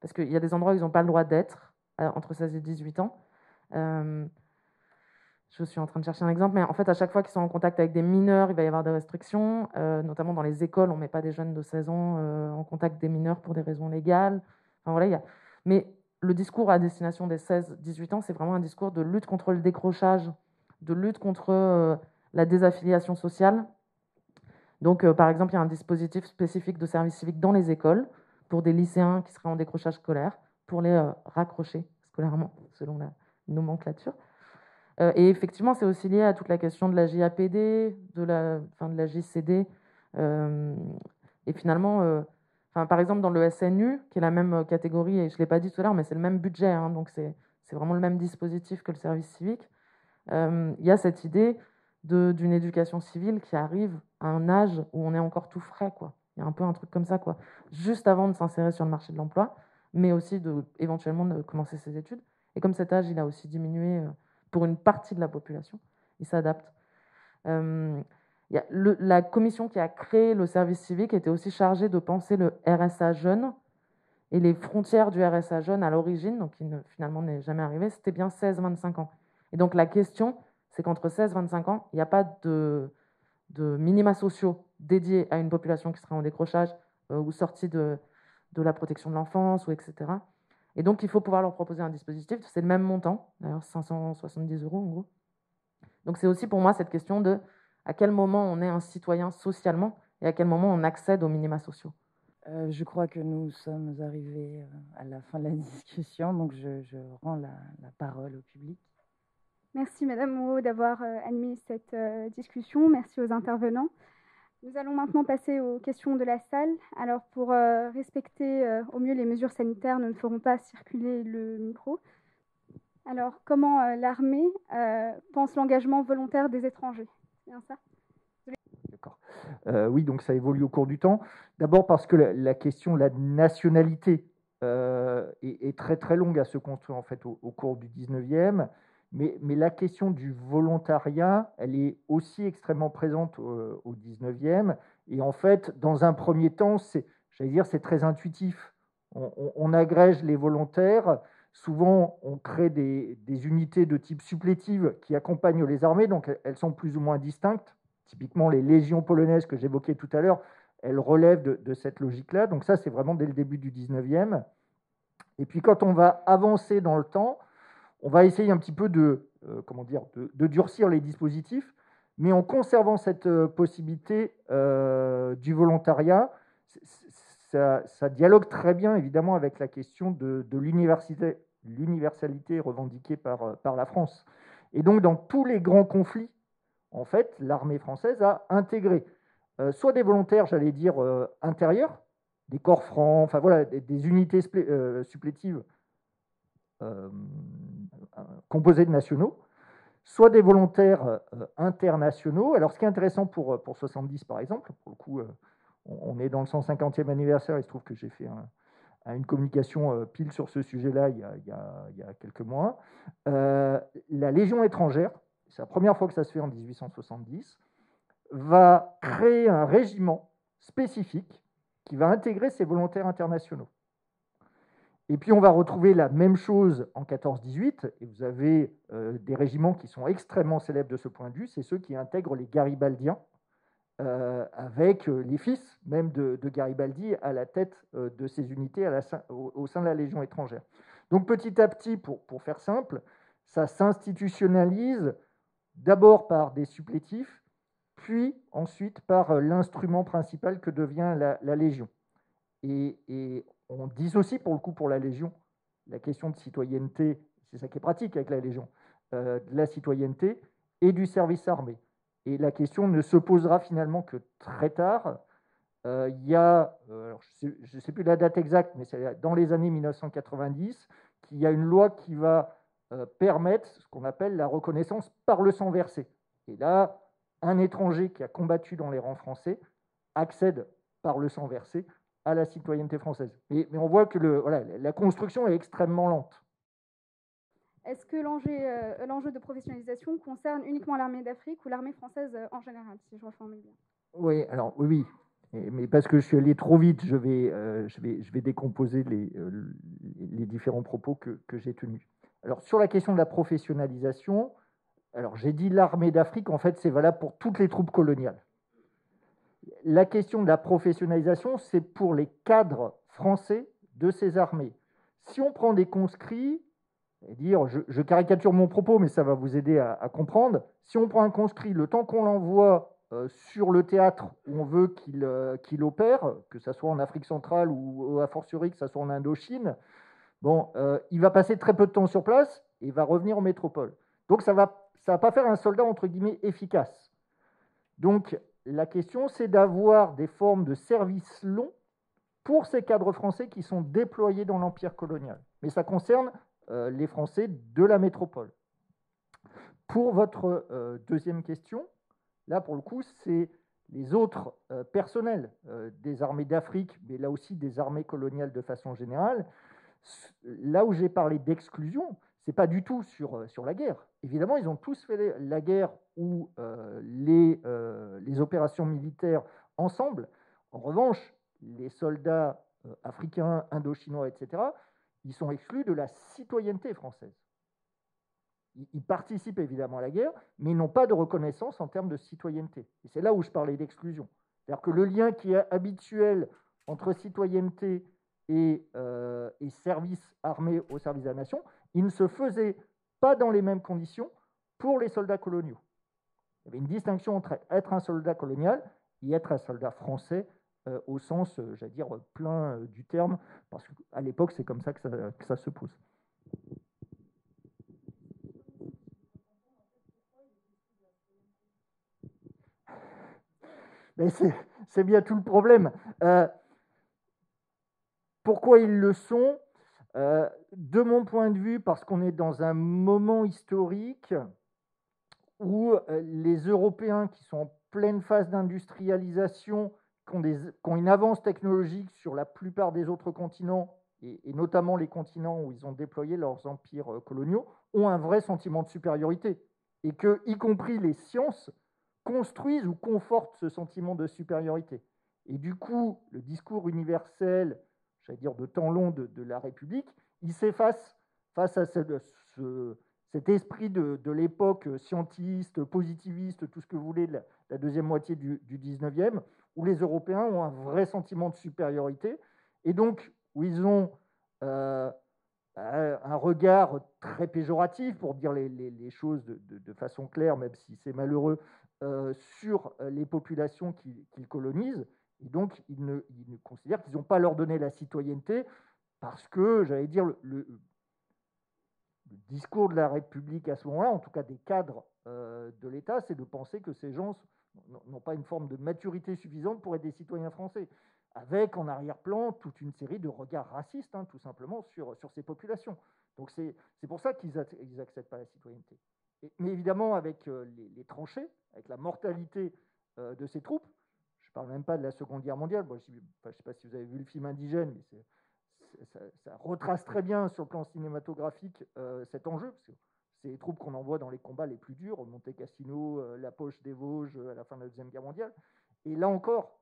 parce qu'il y a des endroits où ils n'ont pas le droit d'être entre 16 et 18 ans. Je suis en train de chercher un exemple, mais en fait, à chaque fois qu'ils sont en contact avec des mineurs, il va y avoir des restrictions, notamment dans les écoles, on ne met pas des jeunes de 16 ans en contact des mineurs pour des raisons légales. Enfin, voilà, Mais le discours à destination des 16-18 ans, c'est vraiment un discours de lutte contre le décrochage, de lutte contre la désaffiliation sociale. Donc, par exemple, il y a un dispositif spécifique de service civique dans les écoles pour des lycéens qui seraient en décrochage scolaire, pour les raccrocher scolairement, selon la nomenclature. Et effectivement, c'est aussi lié à toute la question de la JAPD, de la JCD. Et finalement, par exemple, dans le SNU, qui est la même catégorie, et je ne l'ai pas dit tout à l'heure, mais c'est le même budget, hein, donc c'est vraiment le même dispositif que le service civique. Il y a cette idée d'une éducation civile qui arrive à un âge où on est encore tout frais, quoi. Il y a un peu un truc comme ça, quoi. Juste avant de s'insérer sur le marché de l'emploi, mais aussi éventuellement de commencer ses études. Et comme cet âge, il a aussi diminué pour une partie de la population, il s'adapte. La commission qui a créé le service civique était aussi chargée de penser le RSA jeune et les frontières du RSA jeune à l'origine, donc qui finalement n'est jamais arrivé, c'était bien 16-25 ans. Et donc la question, c'est qu'entre 16 et 25 ans, il n'y a pas de minima sociaux dédiés à une population qui serait en décrochage ou sortie de la protection de l'enfance, ou etc. Et donc, il faut pouvoir leur proposer un dispositif. C'est le même montant, d'ailleurs 570 € en gros. Donc, c'est aussi pour moi cette question de à quel moment on est un citoyen socialement et à quel moment on accède aux minima sociaux. Je crois que nous sommes arrivés à la fin de la discussion, donc je rends la parole au public. Merci Madame Moreau d'avoir animé cette discussion. Merci aux intervenants. Nous allons maintenant passer aux questions de la salle. Alors pour respecter au mieux les mesures sanitaires, nous ne ferons pas circuler le micro. Alors comment l'armée pense l'engagement volontaire des étrangers? C'est bien ça? D'accord. Oui, donc ça évolue au cours du temps. D'abord parce que la question de la nationalité est très très longue à se construire en fait au cours du 19e. Mais la question du volontariat, elle est aussi extrêmement présente au 19e. Et en fait, dans un premier temps, c'est très intuitif. On agrège les volontaires. Souvent, on crée des unités de type supplétive qui accompagnent les armées, donc elles sont plus ou moins distinctes. Typiquement, les légions polonaises que j'évoquais tout à l'heure, elles relèvent de cette logique-là. Donc ça, c'est vraiment dès le début du 19e. Et puis, quand on va avancer dans le temps, on va essayer un petit peu de durcir les dispositifs, mais en conservant cette possibilité du volontariat. Ça dialogue très bien, évidemment, avec la question de l'universalité revendiquée par la France. Et donc, dans tous les grands conflits, en fait, l'armée française a intégré soit des volontaires, j'allais dire, intérieurs, des corps francs, enfin voilà, des unités supplétives composées de nationaux, soit des volontaires internationaux. Alors, ce qui est intéressant pour 70, par exemple, pour le coup, on est dans le 150e anniversaire, il se trouve que j'ai fait une communication pile sur ce sujet-là il y a quelques mois. La Légion étrangère, c'est la première fois que ça se fait en 1870, va créer un régiment spécifique qui va intégrer ces volontaires internationaux. Et puis on va retrouver la même chose en 14-18, et vous avez des régiments qui sont extrêmement célèbres de ce point de vue, c'est ceux qui intègrent les Garibaldiens, avec les fils même de Garibaldi à la tête de ces unités au sein de la Légion étrangère. Donc petit à petit, pour faire simple, ça s'institutionnalise d'abord par des supplétifs, puis ensuite par l'instrument principal que devient la Légion. Et on dissocie pour le coup pour la Légion la question de citoyenneté, c'est ça qui est pratique avec la Légion, de la citoyenneté et du service armé. Et la question ne se posera finalement que très tard. Il y a, je ne sais plus la date exacte, mais c'est dans les années 1990 qu'il y a une loi qui va permettre ce qu'on appelle la reconnaissance par le sang versé. Et là, un étranger qui a combattu dans les rangs français accède par le sang versé à la citoyenneté française. Mais on voit que la construction est extrêmement lente. Est-ce que l'enjeu de professionnalisation concerne uniquement l'armée d'Afrique ou l'armée française en général, si je reformule bien? Oui, alors oui. Mais parce que je suis allé trop vite, je vais décomposer les différents propos que j'ai tenus. Alors, sur la question de la professionnalisation, alors j'ai dit l'armée d'Afrique, en fait, c'est valable pour toutes les troupes coloniales. La question de la professionnalisation, c'est pour les cadres français de ces armées. Si on prend des conscrits, je caricature mon propos, mais ça va vous aider à comprendre. Si on prend un conscrit, le temps qu'on l'envoie sur le théâtre où on veut qu'il opère, que ce soit en Afrique centrale ou à fortiori que ce soit en Indochine, il va passer très peu de temps sur place et va revenir en métropole. Donc ça va pas faire un soldat entre guillemets efficace. Donc la question, c'est d'avoir des formes de service long pour ces cadres français qui sont déployés dans l'empire colonial. Mais ça concerne les Français de la métropole. Pour votre deuxième question, là pour le coup, c'est les autres personnels des armées d'Afrique, mais là aussi des armées coloniales de façon générale. Là où j'ai parlé d'exclusion, c'est pas du tout sur la guerre. Évidemment, ils ont tous fait la guerre ou les opérations militaires ensemble. En revanche, les soldats africains, indochinois, etc., ils sont exclus de la citoyenneté française. Ils participent évidemment à la guerre, mais ils n'ont pas de reconnaissance en termes de citoyenneté. Et c'est là où je parlais d'exclusion. C'est-à-dire que le lien qui est habituel entre citoyenneté et service armé au service de la nation, il ne se faisait pas dans les mêmes conditions pour les soldats coloniaux. Il y avait une distinction entre être un soldat colonial et être un soldat français au sens, j'allais dire, plein du terme, parce qu'à l'époque, c'est comme ça que ça se pose. Mais c'est bien tout le problème. Pourquoi ils le sont? De mon point de vue, parce qu'on est dans un moment historique où les Européens qui sont en pleine phase d'industrialisation, qui ont une avance technologique sur la plupart des autres continents, et notamment les continents où ils ont déployé leurs empires coloniaux, ont un vrai sentiment de supériorité. Et que, y compris les sciences, construisent ou confortent ce sentiment de supériorité. Et du coup, le discours universel, j'allais dire de temps long de la République, il s'efface face à cet esprit de l'époque scientiste, positiviste, tout ce que vous voulez, de la deuxième moitié du 19e, où les Européens ont un vrai sentiment de supériorité, et donc où ils ont un regard très péjoratif, pour dire les choses de façon claire, même si c'est malheureux, sur les populations qu'ils colonisent. Et donc, ils ne considèrent qu'ils n'ont pas à leur donner la citoyenneté parce que, j'allais dire, le discours de la République à ce moment-là, en tout cas des cadres de l'État, c'est de penser que ces gens n'ont pas une forme de maturité suffisante pour être des citoyens français, avec en arrière-plan toute une série de regards racistes, tout simplement, sur ces populations. Donc c'est pour ça qu'ils n'acceptent pas la citoyenneté. Mais évidemment, avec les tranchées, avec la mortalité de ces troupes, je ne parle même pas de la Seconde Guerre mondiale, bon, je ne sais pas si vous avez vu le film Indigène, mais ça retrace très bien sur le plan cinématographique cet enjeu, parce que c'est les troupes qu'on envoie dans les combats les plus durs, Monte Cassino, la Poche des Vosges, à la fin de la Deuxième Guerre mondiale. Et là encore,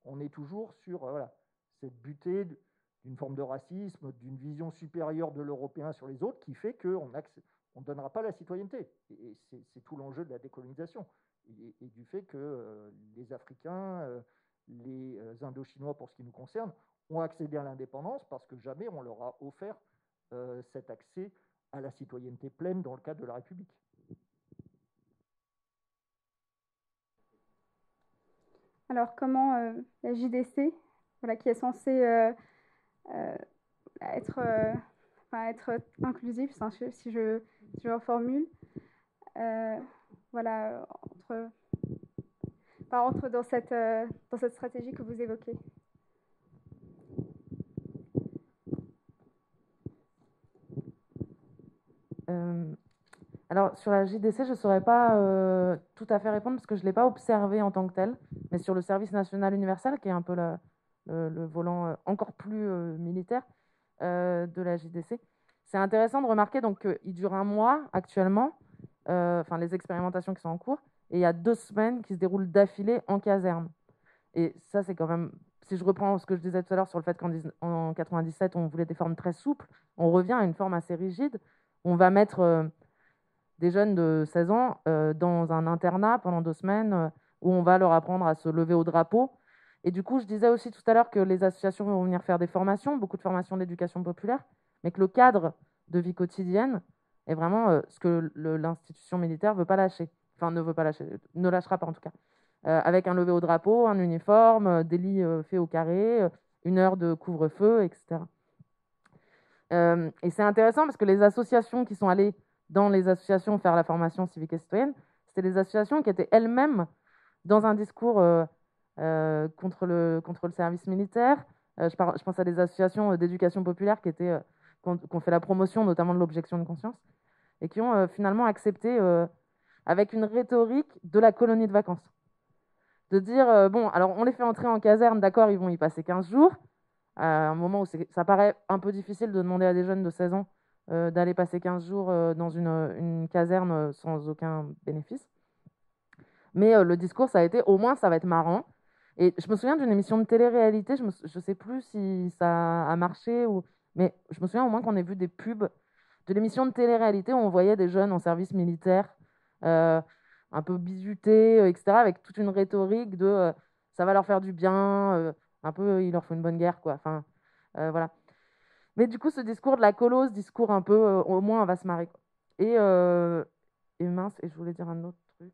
on est toujours sur cette butée d'une forme de racisme, d'une vision supérieure de l'Européen sur les autres, qui fait qu'on ne donnera pas la citoyenneté. Et c'est tout l'enjeu de la décolonisation. Et du fait que les Africains, les Indochinois, pour ce qui nous concerne, ont accédé à l'indépendance parce que jamais on leur a offert cet accès à la citoyenneté pleine dans le cadre de la République. Alors, comment la JDC, qui est censée être inclusive, si je reformule, entre dans cette stratégie que vous évoquez. Alors, sur la JDC, je ne saurais pas tout à fait répondre parce que je ne l'ai pas observé en tant que tel, mais sur le service national universel, qui est un peu le volant encore plus militaire de la JDC, c'est intéressant de remarquer qu'il dure un mois actuellement, les expérimentations qui sont en cours, et il y a 2 semaines qui se déroulent d'affilée en caserne. Et ça, c'est quand même... Si je reprends ce que je disais tout à l'heure sur le fait qu'en 1997, on voulait des formes très souples, on revient à une forme assez rigide. On va mettre des jeunes de 16 ans dans un internat pendant 2 semaines où on va leur apprendre à se lever au drapeau. Et du coup, je disais aussi tout à l'heure que les associations vont venir faire des formations, beaucoup de formations d'éducation populaire, mais que le cadre de vie quotidienne est vraiment ce que l'institution militaire ne veut pas lâcher. Enfin, ne veut pas lâcher, ne lâchera pas en tout cas. Avec un lever au drapeau, un uniforme, des lits faits au carré, 1 heure de couvre-feu, etc. Et c'est intéressant parce que les associations qui sont allées dans les associations faire la formation civique et citoyenne, c'était des associations qui étaient elles-mêmes dans un discours contre le service militaire. Je pense à des associations d'éducation populaire qui ont fait la promotion notamment de l'objection de conscience et qui ont finalement accepté avec une rhétorique de la colonie de vacances. De dire, bon, alors on les fait entrer en caserne, d'accord, ils vont y passer 15 jours, à un moment où ça paraît un peu difficile de demander à des jeunes de 16 ans d'aller passer 15 jours dans une caserne sans aucun bénéfice. Mais le discours, ça a été, au moins, ça va être marrant. Et je me souviens d'une émission de télé-réalité, je ne sais plus si ça a marché, mais je me souviens au moins qu'on ait vu des pubs de l'émission de télé-réalité où on voyait des jeunes en service militaire, un peu bizutés, etc., avec toute une rhétorique de ça va leur faire du bien, un peu il leur faut une bonne guerre, quoi. Enfin, voilà. Mais du coup, ce discours de la colo, ce discours un peu, au moins, on va se marrer, quoi. Et mince, et je voulais dire un autre truc.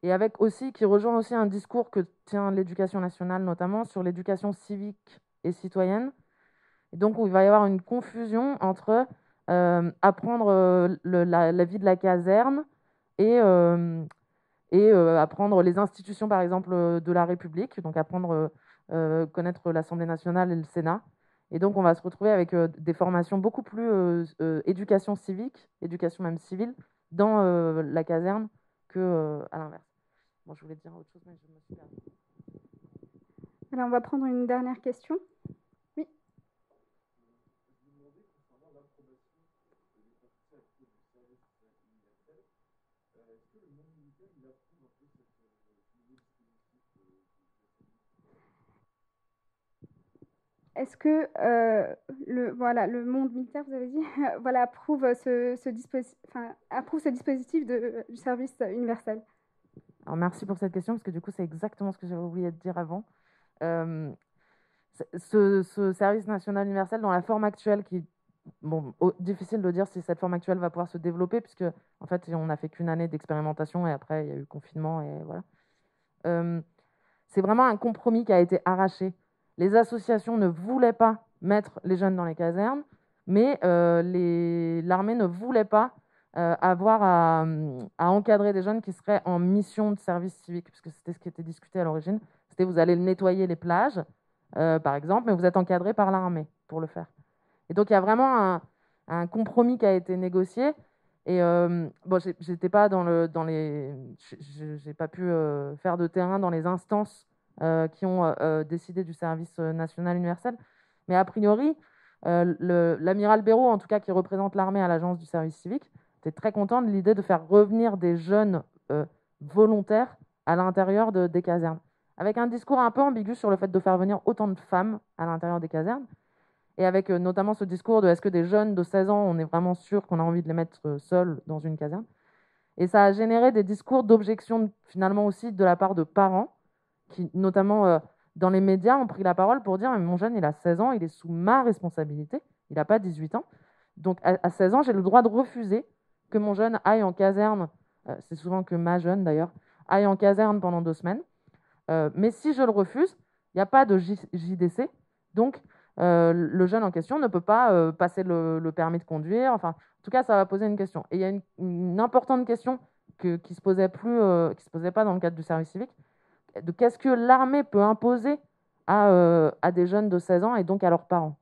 Et avec aussi, qui rejoint aussi un discours que tient l'éducation nationale, notamment sur l'éducation civique et citoyenne. Et donc, où il va y avoir une confusion entre apprendre la vie de la caserne et apprendre les institutions, par exemple, de la République, donc apprendre connaître l'Assemblée nationale et le Sénat. Et donc, on va se retrouver avec des formations beaucoup plus éducation civique, éducation même civile, dans la caserne que à l'inverse. Bon, je voulais dire autre chose, mais je me suis perdue. Alors, on va prendre une dernière question. Oui. Est-ce que le monde militaire, vous avez dit, voilà, approuve ce dispositif du service universel? Alors, merci pour cette question, parce que du coup, c'est exactement ce que j'avais oublié de dire avant. Ce service national universel, dans la forme actuelle, difficile de dire si cette forme actuelle va pouvoir se développer, puisque en fait, on n'a fait qu'une année d'expérimentation et après, il y a eu confinement et voilà. C'est vraiment un compromis qui a été arraché. Les associations ne voulaient pas mettre les jeunes dans les casernes, mais l'armée ne voulait pas avoir à encadrer des jeunes qui seraient en mission de service civique, puisque c'était ce qui était discuté à l'origine. C'était vous allez nettoyer les plages, par exemple, mais vous êtes encadré par l'armée pour le faire. Et donc, il y a vraiment un compromis qui a été négocié. Et j'étais pas j'ai pas pu faire de terrain dans les instances qui ont décidé du service national universel. Mais a priori, l'amiral Béraud, en tout cas, qui représente l'armée à l'agence du service civique, était très content de l'idée de faire revenir des jeunes volontaires à l'intérieur des casernes, avec un discours un peu ambigu sur le fait de faire venir autant de femmes à l'intérieur des casernes, et avec notamment ce discours de est-ce que des jeunes de 16 ans, on est vraiment sûr qu'on a envie de les mettre seuls dans une caserne. Et ça a généré des discours d'objection finalement aussi de la part de parents qui, notamment dans les médias, ont pris la parole pour dire « mon jeune, il a 16 ans, il est sous ma responsabilité, il n'a pas 18 ans. Donc à 16 ans, j'ai le droit de refuser que mon jeune aille en caserne, c'est souvent que ma jeune d'ailleurs, aille en caserne pendant 2 semaines. Mais si je le refuse, il n'y a pas de JDC, donc le jeune en question ne peut pas passer le permis de conduire. Enfin, en tout cas, ça va poser une question. Et il y a une importante question qui ne se posait pas dans le cadre du service civique, de qu'est-ce que l'armée peut imposer à des jeunes de 16 ans et donc à leurs parents.